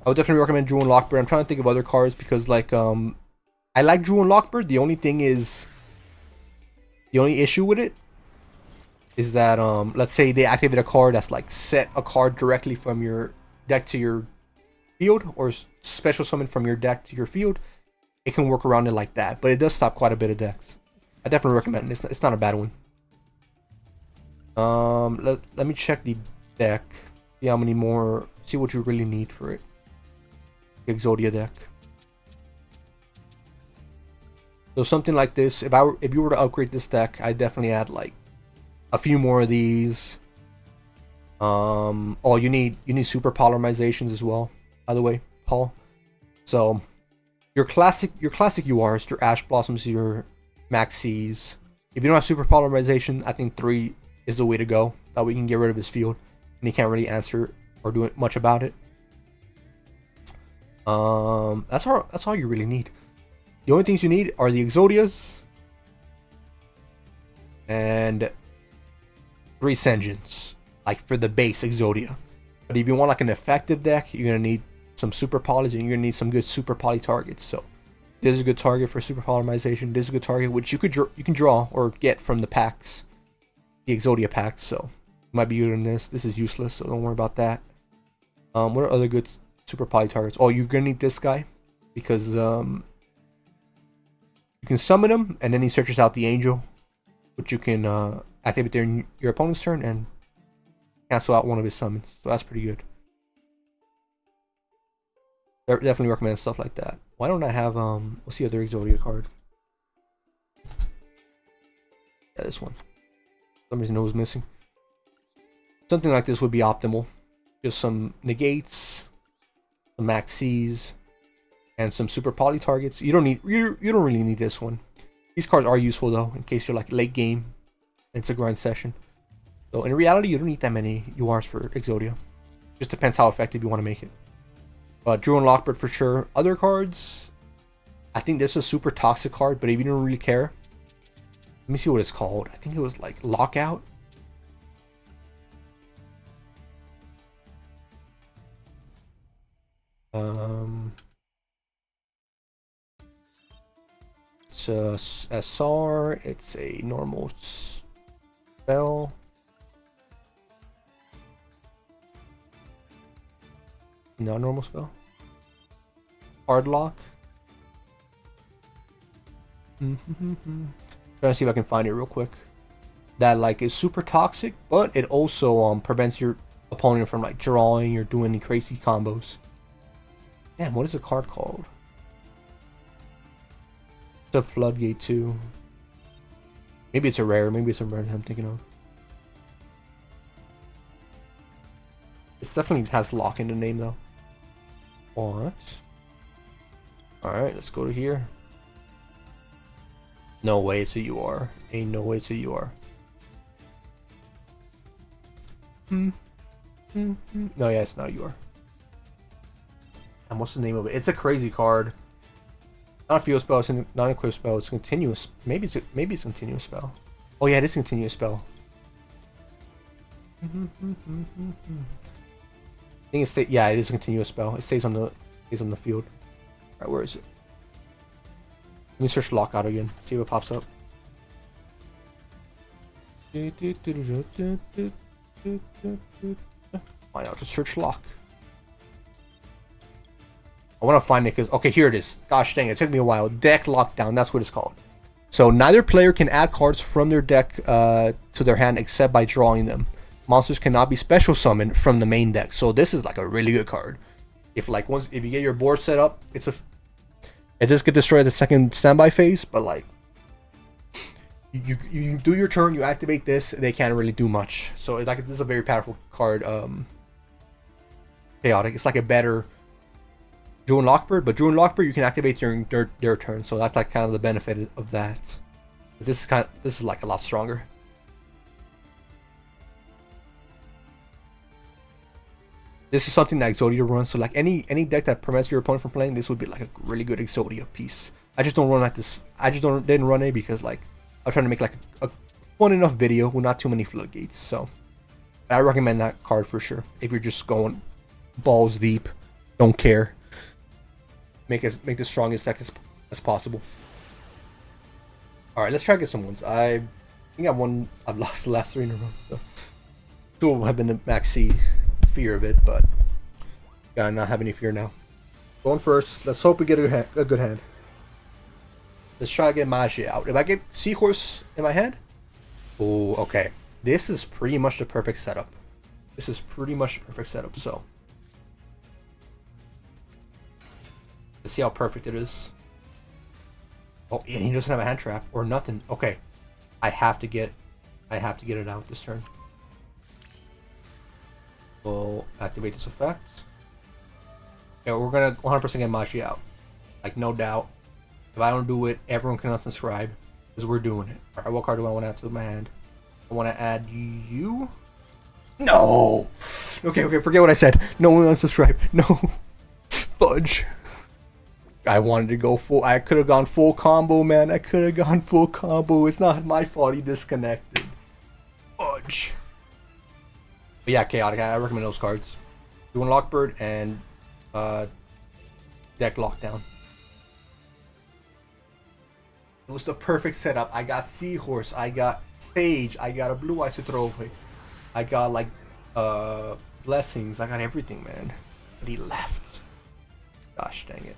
I would definitely recommend Duel Lockbird. I'm trying to think of other cards because like I like Duel Lockbird. The only thing is, the only issue with it is that let's say they activate a card that's like set a card directly from your deck to your field, or special summon from your deck to your field. It can work around it like that, but it does stop quite a bit of decks. I definitely recommend it. It's not a bad one. Let me check the deck. See how many more. See what you really need for it. The Exodia deck. So something like this. If you were to upgrade this deck, I'd definitely add like a few more of these. Oh, you need super polymerizations as well, by the way, Paul. So your classic URs, your Ash Blossoms, your Maxis. If you don't have super polymerization, I think 3 is the way to go. That way you can get rid of his field, and he can't really answer or do much about it. That's all you really need. The only things you need are the Exodias and 3 Senjins, like for the base Exodia. But if you want like an effective deck, you're gonna need some super polys, and you're gonna need some good super poly targets. So this is a good target for super polymerization. This is a good target which you can draw or get from the packs, the Exodia packs. So it might be good in this. This is useless, so don't worry about that. What are other good super poly targets? Oh, you're gonna need this guy because you can summon him, and then he searches out the angel, which you can activate during your opponent's turn and cancel out one of his summons. So that's pretty good. Definitely recommend stuff like that. Why don't I have what's the other Exodia card? Yeah, this one. For some reason it was missing. Something like this would be optimal. Just some negates, some maxis, and some super poly targets. You don't really need this one. These cards are useful though, in case you're like late game and it's a grind session. So in reality, you don't need that many URs for Exodia. Just depends how effective you want to make it. Duel and Lockbird for sure. Other cards, I think this is a super toxic card, but if you don't really care, let me see what it's called. I think it was like Lockout. It's a SR. It's a normal spell. No normal spell. Hard lock. Trying to see if I can find it real quick. That like is super toxic, but it also prevents your opponent from like drawing or doing any crazy combos. Damn, what is the card called? It's a Floodgate too. Maybe it's a rare. Maybe it's a rare that I'm thinking of. It definitely has lock in the name though. What? Alright, let's go to here. No way it's a UR. Ain't no way it's a UR. No, yeah, it's not UR. And what's the name of it? It's a crazy card. Not a field spell, it's not an equip spell, it's continuous. Maybe it's a continuous spell. Oh yeah, it is a continuous spell. I think it's yeah, it is a continuous spell. It stays on the field. Alright, where is it? Let me search Lockout again, see what pops up. Why not just search lock? I want to find it because, okay, here it is. Gosh dang, it took me a while. Deck lockdown, that's what it's called. So neither player can add cards from their deck to their hand except by drawing them. Monsters cannot be special summoned from the main deck. So this is like a really good card. If you get your board set up, it does get destroyed at the second standby phase, but like you do your turn, you activate this, they can't really do much. So it's like this is a very powerful card. Chaotic. It's like a better Duel and Lockbird, but Duel and Lockbird you can activate during their turn, so that's like kind of the benefit of that. But this is like a lot stronger. This is something that Exodia runs, so like any deck that prevents your opponent from playing, this would be like a really good Exodia piece. I just don't run like this. Didn't run it because like I'm trying to make like a fun enough video with not too many floodgates. So I recommend that card for sure. If you're just going balls deep, don't care. Make the strongest deck as possible. All right, let's try to get some ones. I think I've lost the last 3 in a row, so 2 of them have been the maxi fear of it, but gotta not have any fear now. Going first. Let's hope we get a good hand. Let's try to get Magi out. If I get Seahorse in my hand, oh, okay. This is pretty much the perfect setup. So let's see how perfect it is. Oh, and he doesn't have a hand trap or nothing. Okay, I have to get it out this turn. We'll activate this effect. Yeah, we're gonna 100% get Machi out. Like, no doubt. If I don't do it, everyone can unsubscribe. Because we're doing it. Alright, what card do I want to add to my hand? I want to add you. No! Okay, forget what I said. No one unsubscribe. No. Fudge. I wanted to go full. I could have gone full combo, man. I could have gone full combo. It's not my fault he disconnected. Fudge. But yeah, Chaotic. I recommend those cards. Doing Lockbird and deck Lockdown. It was the perfect setup. I got Seahorse. I got Sage. I got a Blue Eyes to throw away. I got like Blessings. I got everything, man. But he left. Gosh dang it.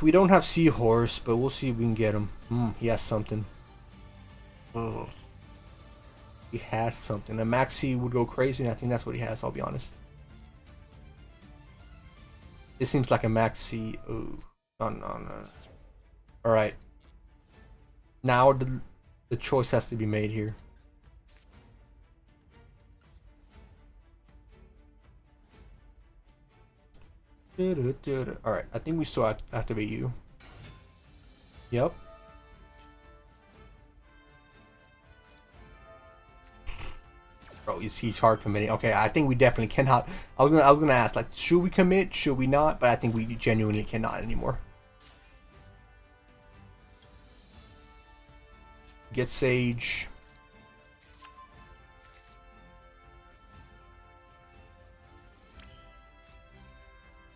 We don't have Seahorse, but we'll see if we can get him. He has something. Oh. He has something. A Maxi would go crazy, and I think that's what he has, I'll be honest. This seems like a Maxi. Oh. No. Alright. Now the choice has to be made here. Alright, I think we still activate you. Yep. Bro, he's hard committing. Okay, I think we definitely cannot. I was gonna ask, like, should we commit? Should we not? But I think we genuinely cannot anymore. Get Sage.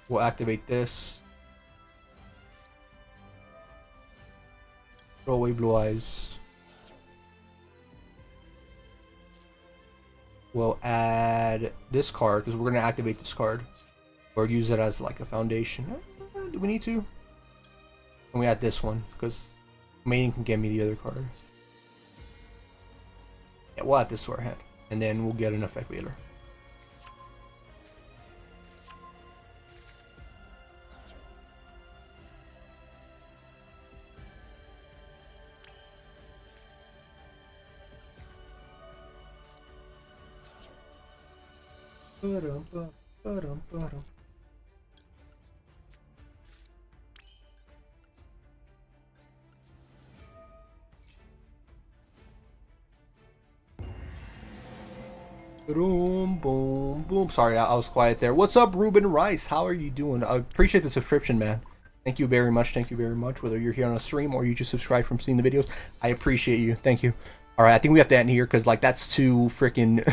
We'll activate this. Throw away Blue Eyes. We'll add this card because we're gonna activate this card, or use it as like a foundation. Do we need to? And we add this one because Maiden can get me the other card. Yeah, we'll add this to our hand, and then we'll get an effect later. Boom, boom, boom. Sorry, I was quiet there. What's up, Ruben Rice? How are you doing? I appreciate the subscription, man. Thank you very much. Thank you very much. Whether you're here on a stream or you just subscribe from seeing the videos, I appreciate you. Thank you. All right, I think we have to end here because like that's too freaking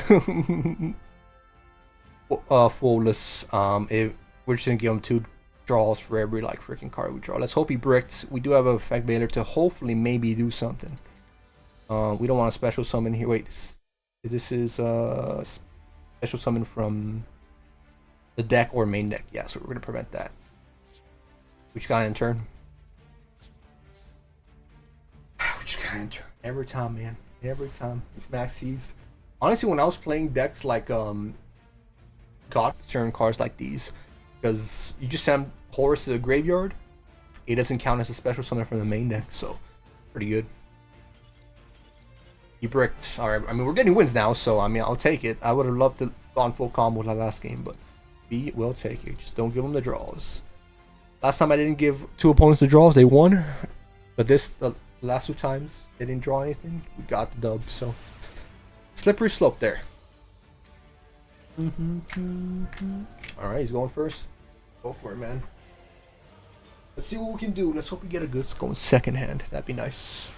flawless. If we're just gonna give him 2 draws for every like freaking card we draw. Let's hope he bricked. We do have a effect bailer to hopefully maybe do something. We don't want a special summon here. Wait. This is a special summon from the deck or main deck. Yeah, so we're going to prevent that. Which got in turn. Which got in turn. Every time, man. Every time. These Maxis. Honestly, when I was playing decks like God turn cards like these, because you just send Horus to the graveyard, it doesn't count as a special summon from the main deck, so pretty good. He bricked. Alright, I mean, we're getting wins now, so I mean, I'll take it. I would have loved to gone full combo the last game, but we will take it. Just don't give them the draws. Last time I didn't give 2 opponents the draws, they won. But the last 2 times they didn't draw anything, we got the dub. So slippery slope there. Alright, he's going first. Go for it, man. Let's see what we can do. Let's hope we get a good going second hand. That'd be nice.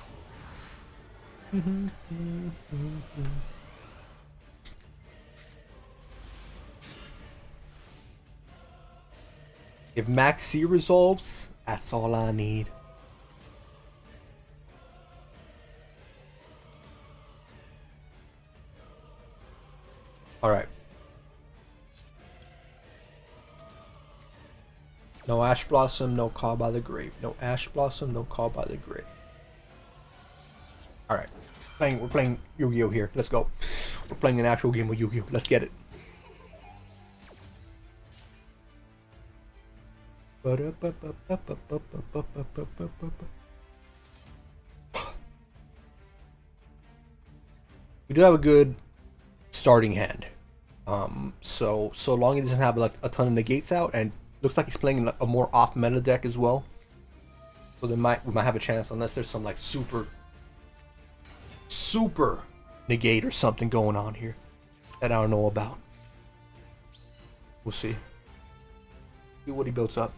If Maxi resolves, that's all I need. Alright. No Ash Blossom, no Call by the Grave. No Ash Blossom, no Call by the Grave. Alright. We're playing Yu-Gi-Oh here. Let's go. We're playing an actual game of Yu-Gi-Oh. Let's get it. We do have a good starting hand. So long he doesn't have like a ton of negates out, and looks like he's playing a more off meta deck as well. So we might have a chance, unless there's some like super negate or something going on here that I don't know about. We'll see. See what he builds up.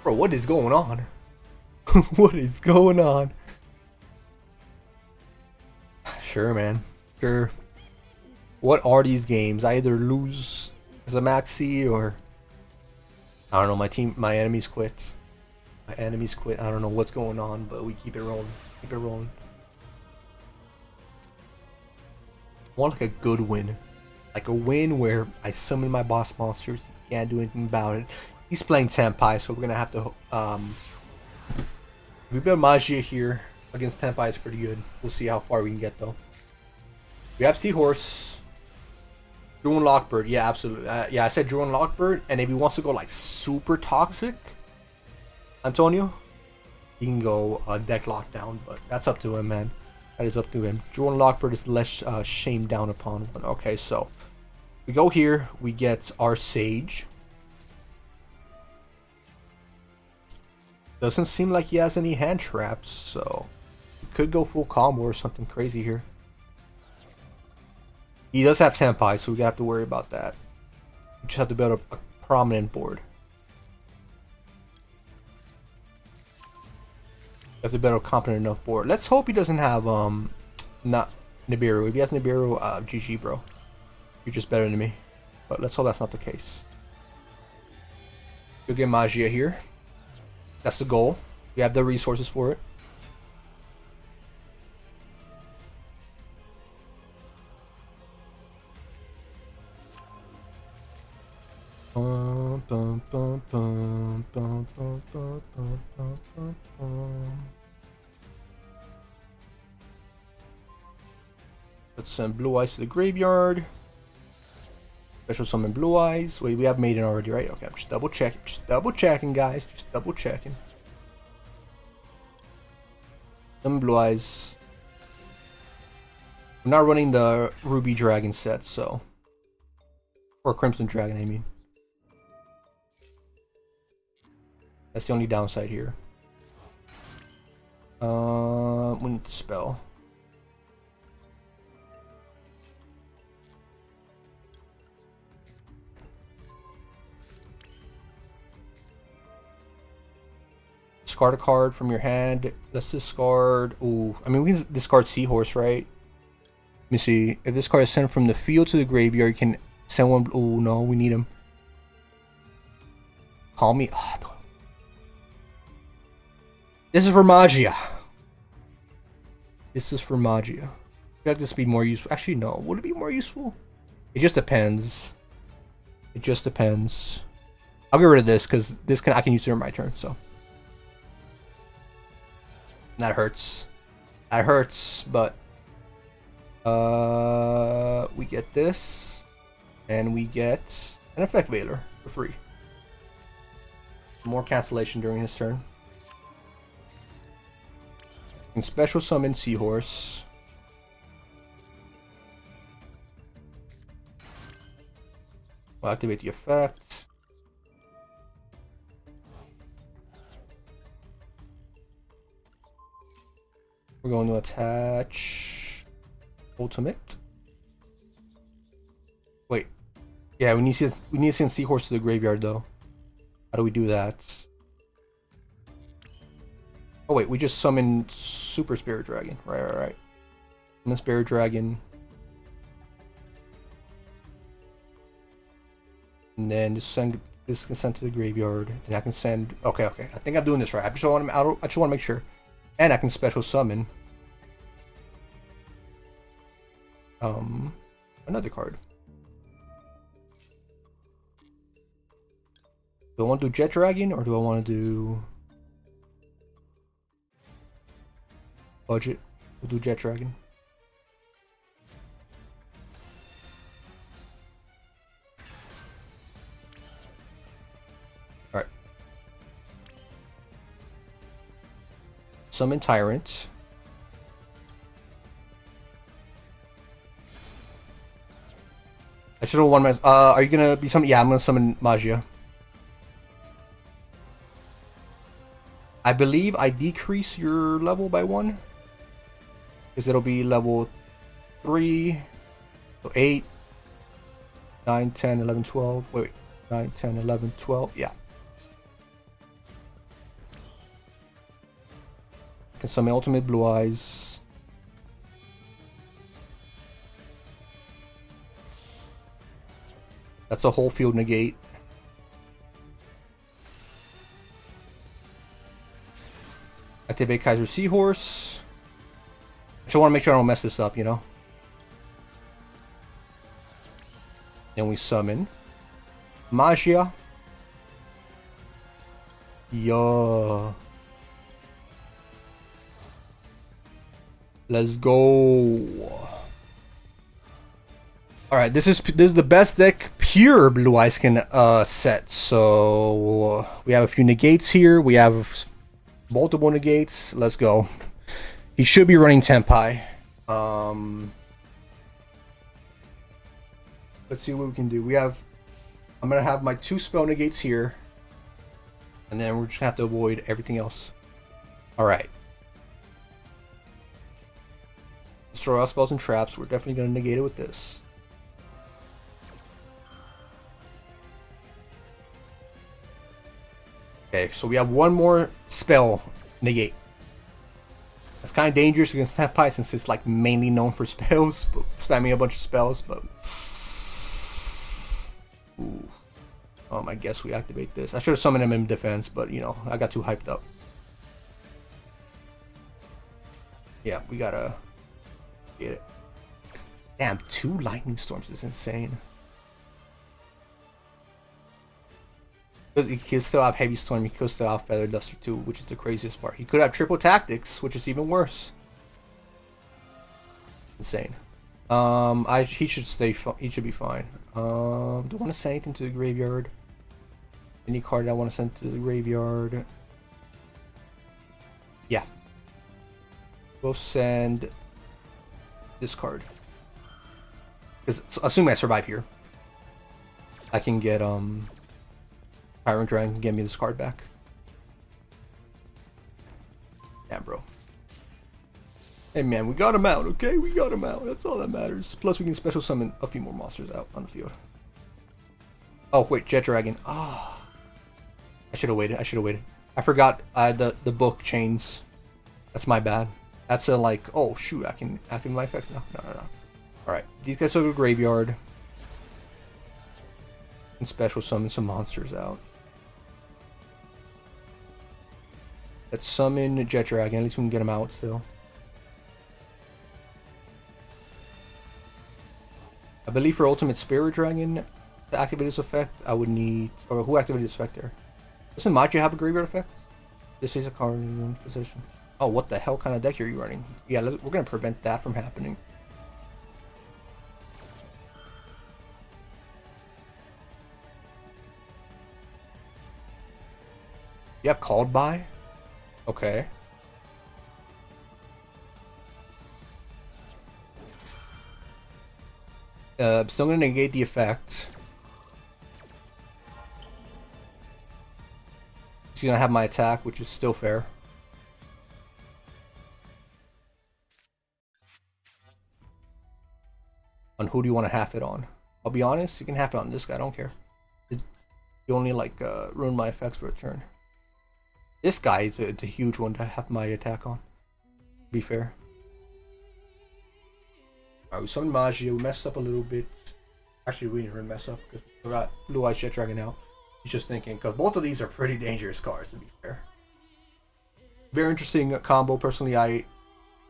Bro, what is going on? What is going on? Sure, man. Sure. What are these games? I either lose as a maxi or I don't know. My enemies quit. My enemies quit. I don't know what's going on, but we keep it rolling. Keep it rolling. I want like a good win, like a win where I summon my boss monsters. Can't do anything about it. He's playing Tenpai, so we're gonna have to. We build Magia here against Tenpai is pretty good. We'll see how far we can get though. We have Seahorse. Drew and Lockbird, yeah, absolutely. Yeah, I said Drew and Lockbird, and if he wants to go like super toxic, Antonio, he can go deck lockdown, but that's up to him, man. That is up to him. Drew and Lockbird is less shamed down upon. But okay, so we go here. We get our Sage. Doesn't seem like he has any hand traps, so he could go full combo or something crazy here. He does have Tenpai, so we have to worry about that. We just have to build a prominent board. We have to build a competent enough board. Let's hope he doesn't have not Nibiru. If he has Nibiru, GG, bro. You're just better than me. But let's hope that's not the case. You'll get Magia here. That's the goal. We have the resources for it. Let's send Blue Eyes to the graveyard. Special summon Blue Eyes. Wait, we have Maiden already, right? Okay, I'm just double checking. Just double checking, guys. Just double checking. Summon Blue Eyes. I'm not running the Ruby Dragon set, so. Or Crimson Dragon, I mean. That's the only downside here. We need to spell. Discard a card from your hand. Let's discard. Ooh, I mean, we can discard Seahorse, right? Let me see. If this card is sent from the field to the graveyard, you can send one. Oh no, we need him. Call me. Oh, this is for Magia. This is for Magia. I feel like this would be more useful. Actually, no. Would it be more useful? It just depends. It just depends. I'll get rid of this because I can use it on my turn. So that hurts. That hurts. But we get this, and we get an Effect Veiler for free. More cancellation during his turn. And special summon Seahorse. We'll activate the effect. We're going to attach Ultimate. Wait. Yeah, we need to send Seahorse to the graveyard though. How do we do that? Oh wait, we just summoned Super Spirit Dragon. Right. Summon Spirit Dragon. And then just send this can send to the graveyard. And I can send. Okay. I think I'm doing this right. I just want to make sure. And I can special summon. Another card. Do I want to do Jet Dragon or do I want to do budget? We'll do Jet Dragon. Summon Tyrant. I should have won my. Are you gonna be summoning? Yeah, I'm gonna summon Magia. I believe I decrease your level by 1. Because it'll be level 3. So 8, 9, 10, 11, 12. Wait, 9, 10, 11, 12. Yeah. I can summon Ultimate Blue Eyes. That's a whole field negate. Activate Kaiser Seahorse. I just want to make sure I don't mess this up, you know? Then we summon Magia. Yo. Let's go. Alright, this is the best deck pure Blue Eyes can set. So we have a few negates here. We have multiple negates. Let's go. He should be running Tenpai. Let's see what we can do. I'm gonna have my 2 spell negates here, and then we're just gonna have to avoid everything else. Alright. Destroy all spells and traps. We're definitely gonna negate it with this. Okay, so we have 1 more spell negate. That's kind of dangerous against Tenpai since it's like mainly known for spells, but spamming a bunch of spells. But ooh. I guess we activate this. I should have summoned him in defense, but you know, I got too hyped up. Yeah, we gotta get it. Damn, 2 lightning storms is insane. He could still have Heavy Storm, he could still have Feather Duster too, which is the craziest part. He could have Triple Tactics, which is even worse. Insane. He should stay. He should be fine. Do I want to send anything to the graveyard? Any card I want to send to the graveyard? Yeah. We'll send this card. Because assuming I survive here, I can get Tyrant Dragon can get me this card back. Damn, bro. Hey man, we got him out, okay? We got him out. That's all that matters. Plus, we can special summon a few more monsters out on the field. Oh wait, Jet Dragon. Ah, oh, I should have waited. I should have waited. I forgot the book chains. That's my bad. That's a like. Oh shoot, I can activate my effects now. No. All right, these guys go to the graveyard and special summon some monsters out. Let's summon Jet Dragon. At least we can get him out still. I believe for Ultimate Spirit Dragon to activate this effect, I would need. Or who activated this effect there? Doesn't Magia have a graveyard effect? This is a card in one position. Oh, what the hell kind of deck are you running? Yeah, we're gonna prevent that from happening. You have Called By? Okay. I'm still gonna negate the effect. He's gonna have my attack, which is still fair. On who do you want to half it on? I'll be honest, you can half it on this guy, I don't care. You only like ruin my effects for a turn. This guy is a huge one to have my attack on. To be fair. Alright, we summoned Magia, we messed up a little bit. Actually, we didn't really mess up because we got Blue Eyes Jet Dragon out. He's just thinking, because both of these are pretty dangerous cards, to be fair. Very interesting combo. Personally, I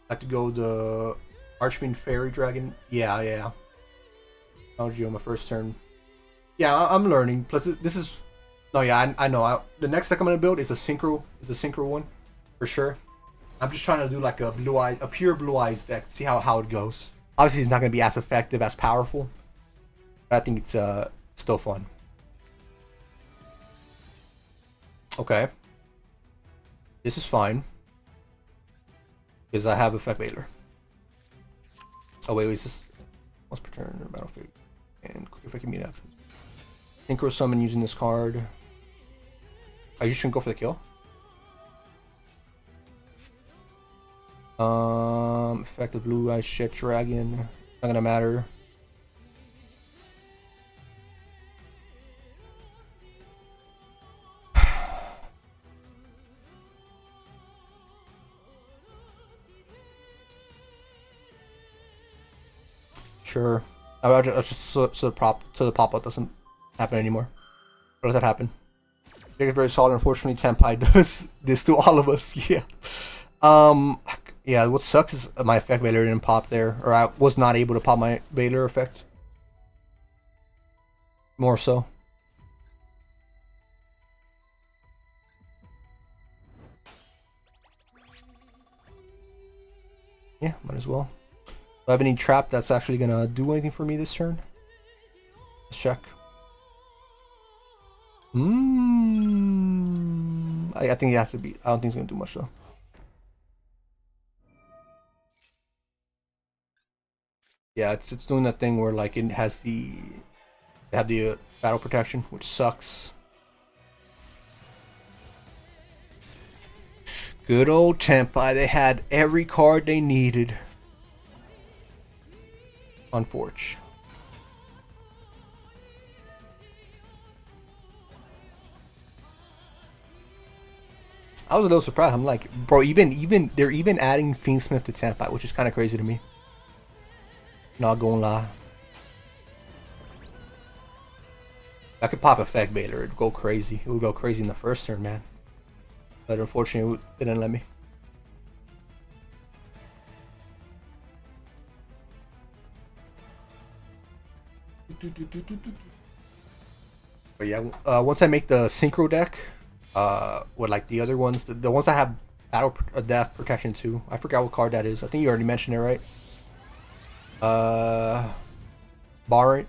like to go the Archfiend Fairy Dragon. Yeah. Technology on my first turn. Yeah, I'm learning. Plus, this is. No, yeah, I know. The next deck I'm gonna build is a synchro. One, for sure. I'm just trying to do like a pure Blue Eyes deck. See how it goes. Obviously, it's not gonna be as effective, as powerful. But I think it's still fun. Okay. This is fine. Because I have Effect Veiler. Oh wait, is this once per turn or battlefield? And quick effect immediate after. Synchro summon using this card. Oh, you shouldn't go for the kill. Effective blue eyes shit dragon. Not gonna matter. Sure. I'll just so the pop-up doesn't happen anymore. Or does that happen? It's very solid. Unfortunately, Tenpai does this to all of us. Yeah. Yeah. What sucks is my effect Veiler didn't pop there, or I was not able to pop my Veiler effect. More so. Yeah, might as well. Do I have any trap that's actually gonna do anything for me this turn? Let's check. I think it has to be. I don't think it's gonna do much though. Yeah, it's doing that thing where like it has the battle protection, which sucks. Good old Tenpai, they had every card they needed. Unfortunate. I was a little surprised. I'm like, bro, they're even adding Fiendsmith to Tenpai, which is kind of crazy to me. Not gonna lie. I could pop Effect Veiler, it'd go crazy. It would go crazy in the first turn, man. But unfortunately, it didn't let me. But yeah, once I make the Synchro deck, with like the other ones, the ones that have Battle Death Protection too. I forgot what card that is. I think you already mentioned it, right? Barney.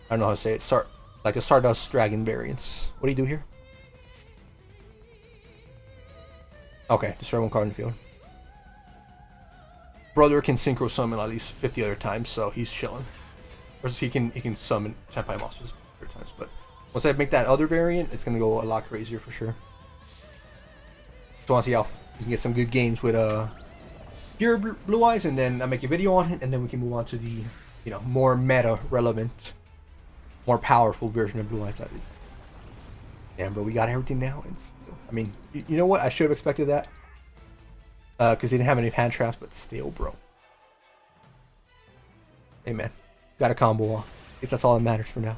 I don't know how to say it. Like the Stardust Dragon variants. What do you do here? Okay, destroy one card in the field. Brother can synchro summon at least 50 other times, so he's chilling. Or he can summon Tenpai monsters other times, but once I make that other variant, it's gonna go a lot crazier for sure. So I want to see how you can get some good games with pure Blue Eyes, and then I make a video on it, and then we can move on to the more meta relevant, more powerful version of Blue Eyes. That is. Damn, bro, we got everything now. I mean, you know what? I should have expected that. Because he didn't have any hand traps, but still, bro. Hey, man. Got a combo off. I guess that's all that matters for now.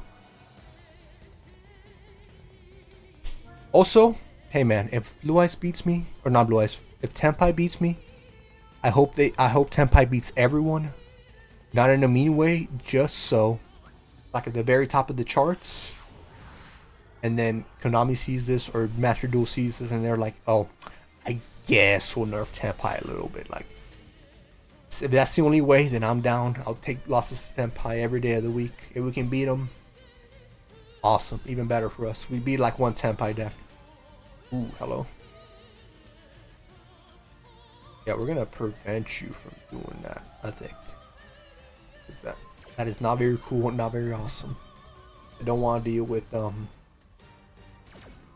Also, hey, man, if Blue Eyes beats me, or not Blue Eyes, if Tenpai beats me, I hope Tenpai beats everyone. Not in a mean way, just so, like at the very top of the charts. And then Konami sees this, or Master Duel sees this, and they're like, oh, I guess we'll nerf Tenpai a little bit. Like, if that's the only way, then I'm down. I'll take losses to Tenpai every day of the week. If we can beat them, awesome. Even better for us. We beat like one Tenpai deck. Ooh, hello. Yeah, we're gonna prevent you from doing that, I think. That is not very cool, not very awesome. I don't want to deal with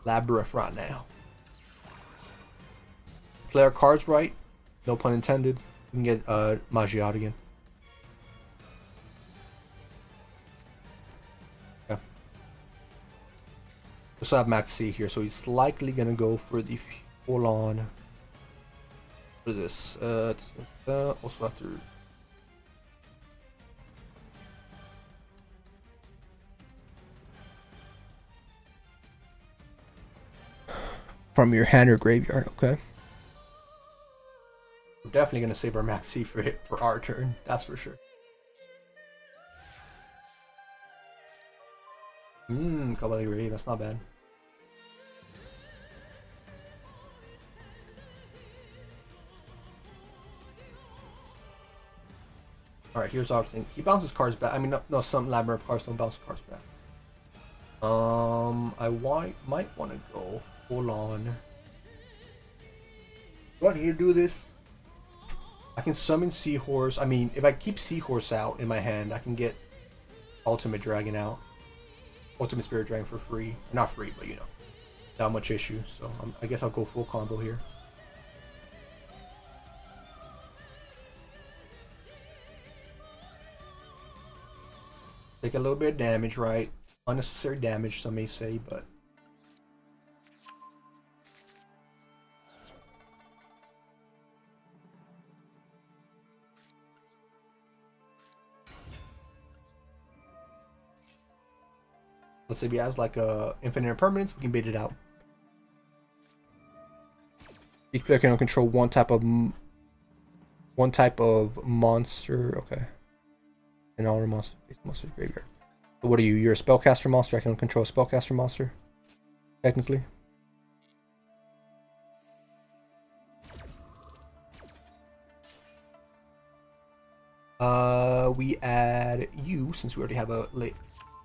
Labyrinth right now. Play our cards right, no pun intended. We can get Magi out again. Yeah. We still have Max C here, so he's likely gonna go for the full on. What is this? Also have to. From your hand or graveyard, okay. We're definitely gonna save our Max C for our turn, that's for sure. Cavalry Rave, that's not bad. Alright, here's our thing. He bounces cards back. I mean, no, some Labyrinth cards don't bounce cards back. I might want to go full on But here, do this. I can summon Seahorse. I mean, if I keep Seahorse out in my hand, I can get Ultimate Dragon out. Ultimate Spirit Dragon for free. Not free, but you know. Not much issue. So I guess I'll go full combo here. Take a little bit of damage, right? Unnecessary damage, some may say, but... Let's say if he has like a infinite impermanence, we can bait it out. Each player can control one type of monster. Okay. And all our monster graveyard. So what are you? You're a spellcaster monster. I can control a spellcaster monster. Technically. We add you since we already have a late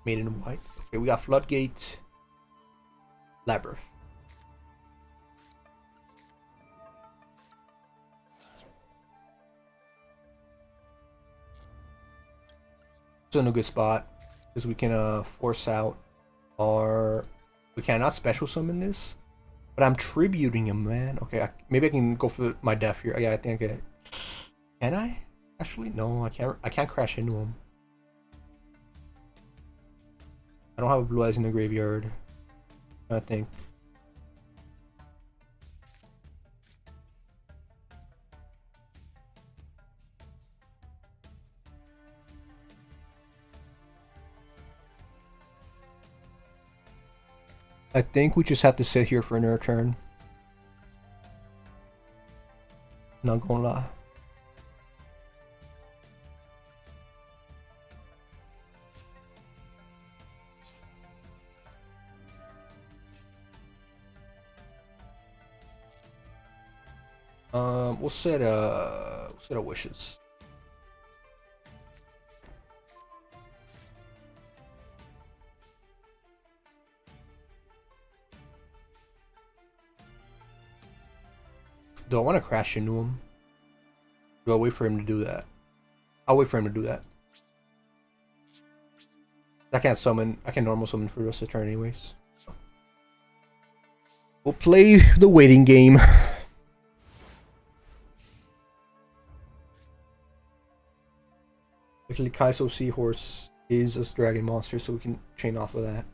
Maiden in White. Okay, we got Floodgate, Labyrinth. Still in a good spot because we can force out our. We cannot special summon this, but I'm tributing him, man. Okay, maybe I can go for my death here. Yeah, I think I get it. Can I? Actually, no, I can't. I can't crash into him. I don't have a Blue Eyes in the graveyard. I think. I think we just have to sit here for another turn. Not gonna lie. We'll set a wishes. Do I want to crash into him? Do I wait for him to do that? I'll wait for him to do that. I can't summon. I can normal summon for the rest of the turn anyways. We'll play the waiting game. Actually, Kaiso Seahorse is a dragon monster, so we can chain off of that.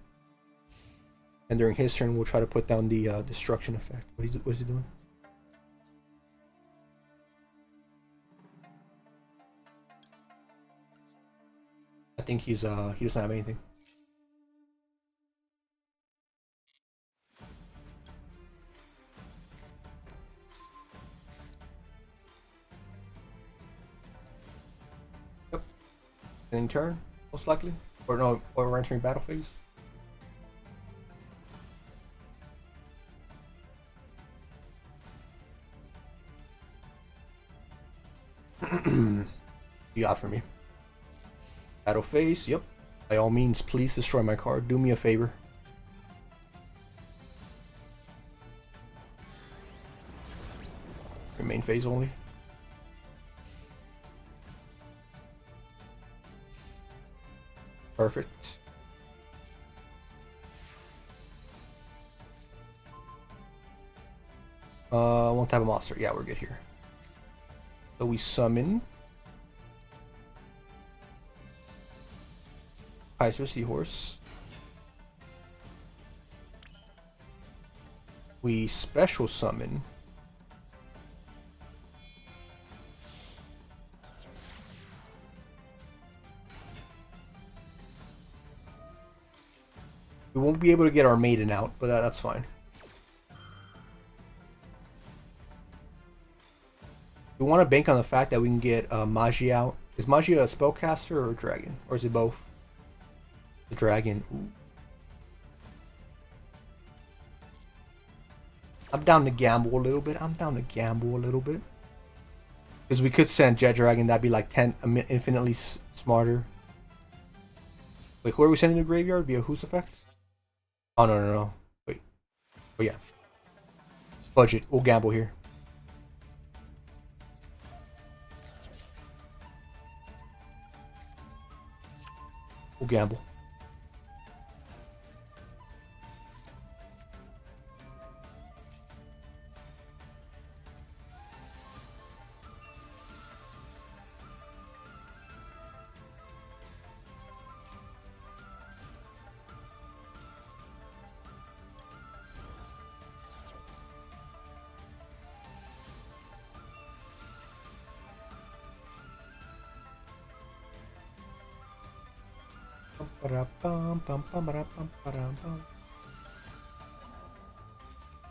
And during his turn, we'll try to put down the destruction effect. What is he doing? I think he doesn't have anything. Yep. Ending turn, most likely. Or no, or we're entering battle phase. You got for me. Battle phase, yep. By all means, please destroy my card. Do me a favor. Remain phase only. Perfect. One type of monster. Yeah, we're good here. So we summon Kaiser Seahorse. We special summon we won't be able to get our maiden out, but that's fine. We want to bank on the fact that we can get Magi out. Is Magi a spellcaster or a dragon? Or is it both? The dragon. Ooh. I'm down to gamble a little bit. Because we could send Jet Dragon. That'd be like 10 infinitely smarter. Wait, who are we sending to the graveyard? Via whose effect? Oh, no. Wait. Oh, yeah. Budget. We'll gamble here. gamble.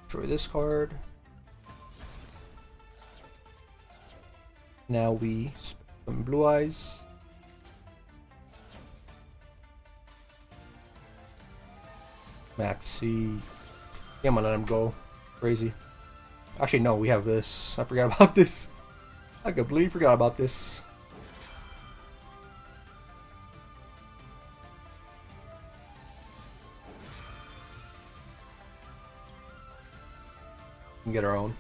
Destroy this card. Now we some blue eyes. Maxi. Yeah, I'm gonna let him go. Crazy. Actually, no, we have this. I forgot about this. I completely forgot about this. We can get our own.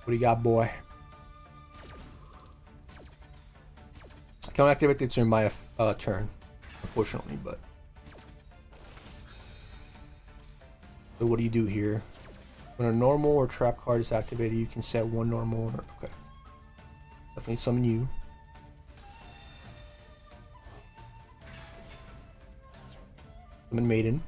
What do you got, boy? I can't activate it during my turn, unfortunately, but. So what do you do here? When a normal or trap card is activated, you can set one normal or okay. Definitely summon you. Summon Maiden.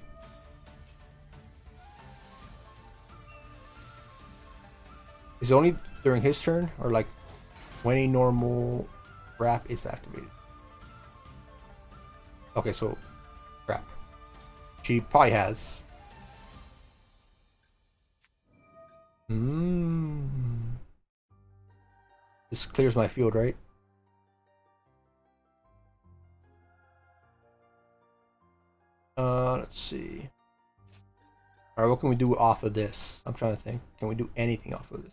Is it only during his turn or like when a normal trap is activated? Okay, so trap. She probably has. This clears my field, right? Let's see. Alright, what can we do off of this? I'm trying to think. Can we do anything off of this?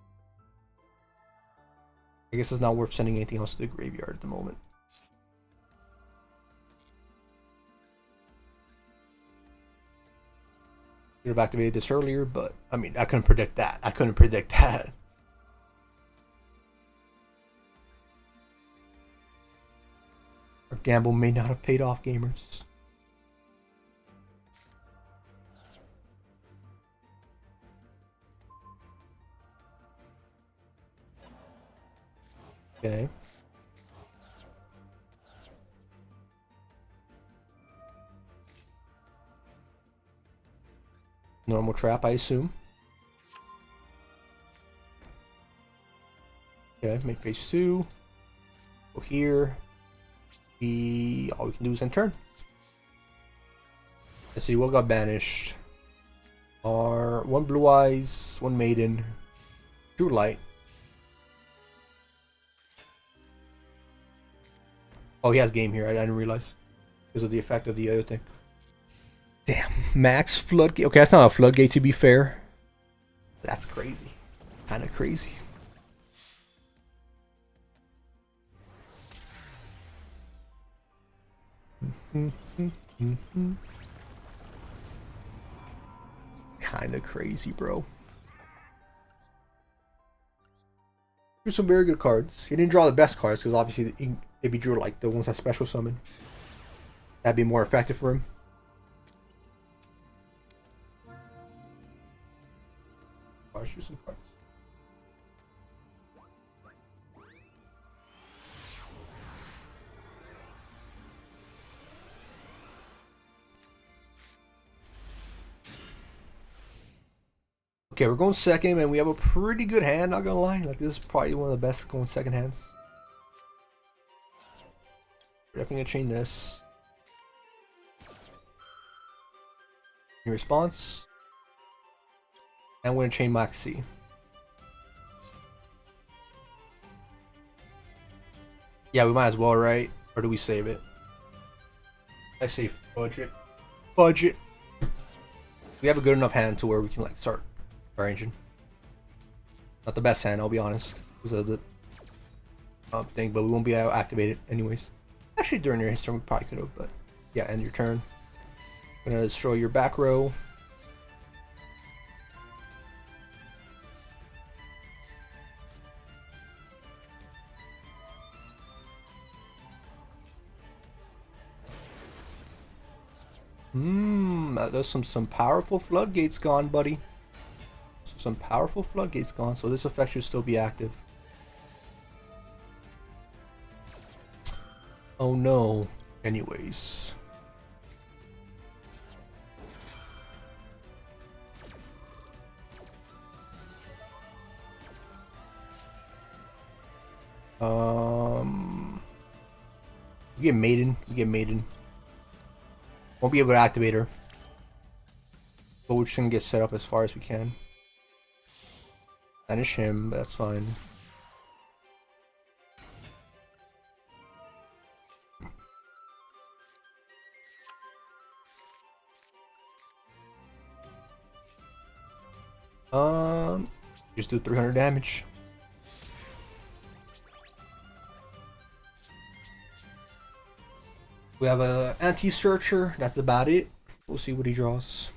I guess it's not worth sending anything else to the graveyard at the moment. Should have activated this earlier, but I mean, I couldn't predict that. I couldn't predict that. Our gamble may not have paid off, gamers. Okay. Normal trap, I assume. Okay, make phase 2. Go here. All we can do is end turn. Let's see what got banished. Are one blue eyes, one maiden, true light. Oh, he has game here. I didn't realize because of the effect of the other thing. Damn, max floodgate. Okay, that's not a floodgate to be fair. That's crazy. Kind of crazy. Kind of crazy, bro. Drew some very good cards. He didn't draw the best cards because obviously if he drew like the ones that special summon, that'd be more effective for him. Shoot some cards. Okay, we're going second, and we have a pretty good hand, not gonna lie. Like, this is probably one of the best going second hands. We're definitely gonna chain this. In response. And we're gonna chain Maxi. Yeah, we might as well, right? Or do we save it? I say budget. Budget. We have a good enough hand to where we can like start our engine. Not the best hand, I'll be honest, because of the thing, but we won't be able to activate it anyways. Actually, during your turn we probably could have, but yeah, end your turn. Gonna destroy your back row. There's some powerful floodgates gone, buddy. Some powerful floodgates gone, so this effect should still be active. Oh no. Anyways. We get Maiden. We get Maiden. Won't be able to activate her. But we're just gonna get set up as far as we can. Banish him, but that's fine. Just do 300 damage. We have a anti-searcher, that's about it. We'll see what he draws.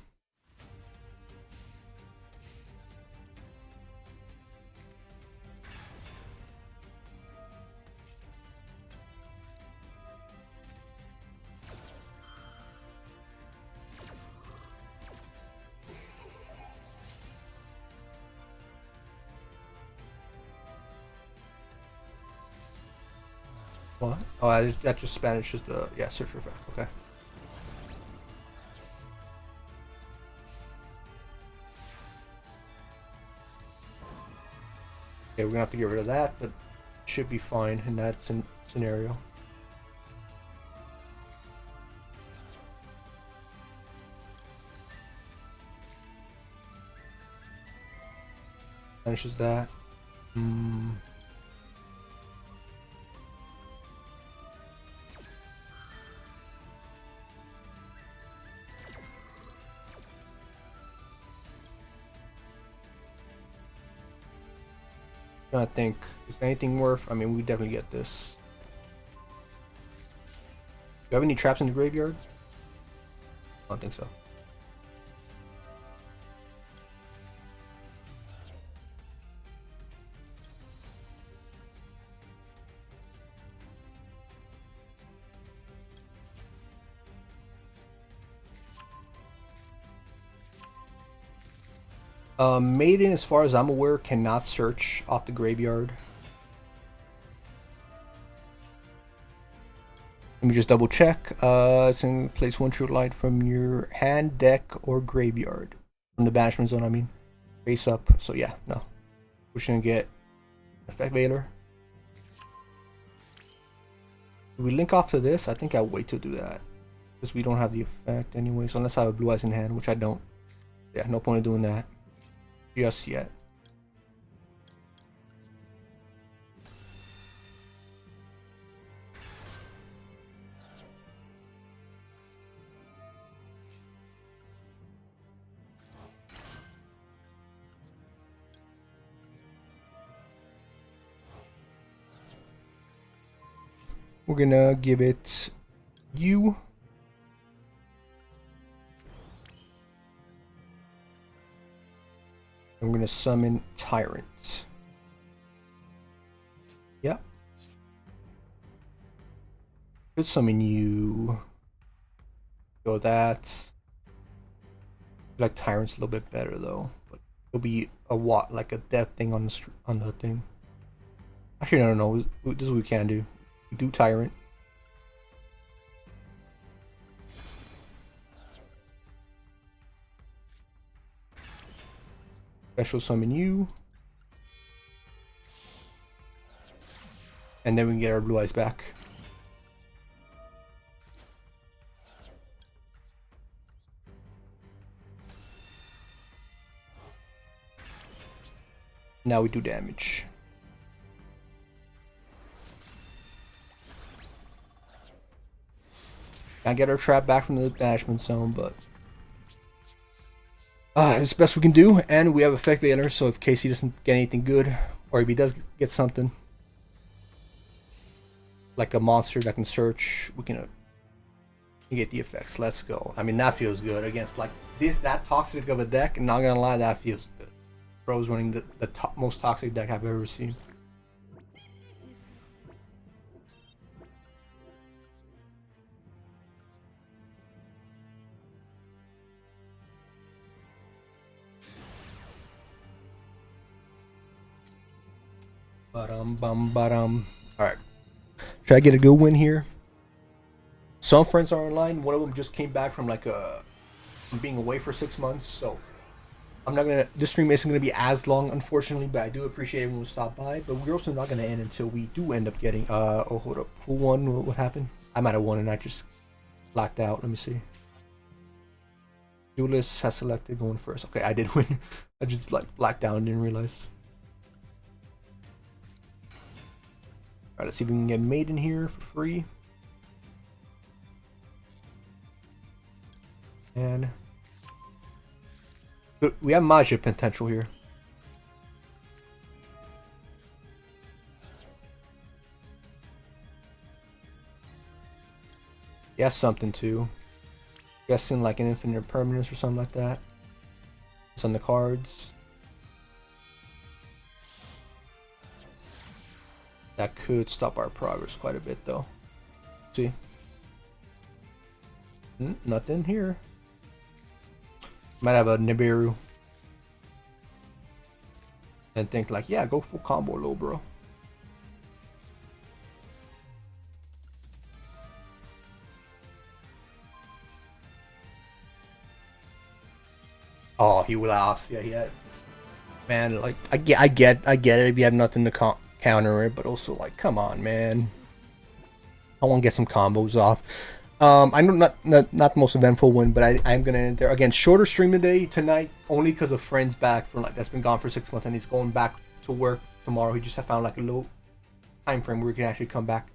What? Oh, that just Spanishes the searcher effect. Okay. Okay, we're gonna have to get rid of that, but should be fine in that scenario. Finishes that. I think is anything worth? I mean, we definitely get this. Do you have any traps in the graveyard? I don't think so. Maiden, as far as I'm aware, cannot search off the graveyard. Let me just double check. It's in place one true light from your hand, deck, or graveyard. From the banishment zone, I mean. Face up. So yeah, no. We're just gonna get Effect Veiler. Do we link off to this? I think I'll wait to do that. Because we don't have the effect anyway. So unless I have a Blue Eyes in hand, which I don't. Yeah, no point in doing that. Just yet. We're gonna give it you. I'm gonna summon Tyrant. Yep. Could summon you. Go that. I like Tyrant's a little bit better though, but it'll be a like a death thing on the thing. Actually, no. This is what we can do. We do Tyrant. Special summon you. And then we can get our Blue Eyes back. Now we do damage. Can't get our trap back from the banishment zone, but it's the best we can do. And we have Effect Veiler, so if Casey doesn't get anything good, or if he does get something like a monster that can search, we can get the effects. Let's go. I mean, that feels good against like that toxic of a deck. Not gonna lie, that feels good. Bro's running the most toxic deck I've ever seen. Alright. Try to get a good win here. Some friends are online. One of them just came back from like from being away for 6 months, so I'm not gonna. This stream isn't gonna be as long, unfortunately, but I do appreciate everyone who stopped by. But we're also not gonna end until we do end up getting. Oh, hold up. Who won? What happened? I might have won and I just blacked out. Let me see. Duelist has selected going first. Okay, I did win. I just like blacked out and didn't realize. Alright, let's see if we can get made in here for free. And we have Majid potential here. Yes, something too. Guessing like an infinite permanence or something like that. It's on the cards. That could stop our progress quite a bit though. See? Nothing here. Might have a Nibiru. And think like, yeah, go full combo low, bro. Oh, he lost. Yeah, he had. Man, like I get it if you have nothing to counter it, but also like, come on, man. I want to get some combos off. I know not the most eventful one, but I'm gonna end there again. Shorter stream today tonight, only because of friends back from like that's been gone for 6 months and he's going back to work tomorrow. He just found like a little time frame where he can actually come back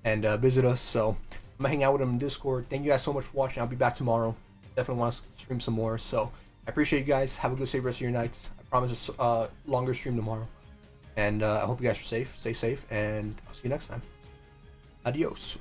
and visit us. So I'm gonna hang out with him in Discord. Thank you guys so much for watching. I'll be back tomorrow. Definitely want to stream some more. So I appreciate you guys. Have a good safe rest of your nights. I promise a longer stream tomorrow. And I hope you guys are safe. Stay safe, and I'll see you next time. Adios.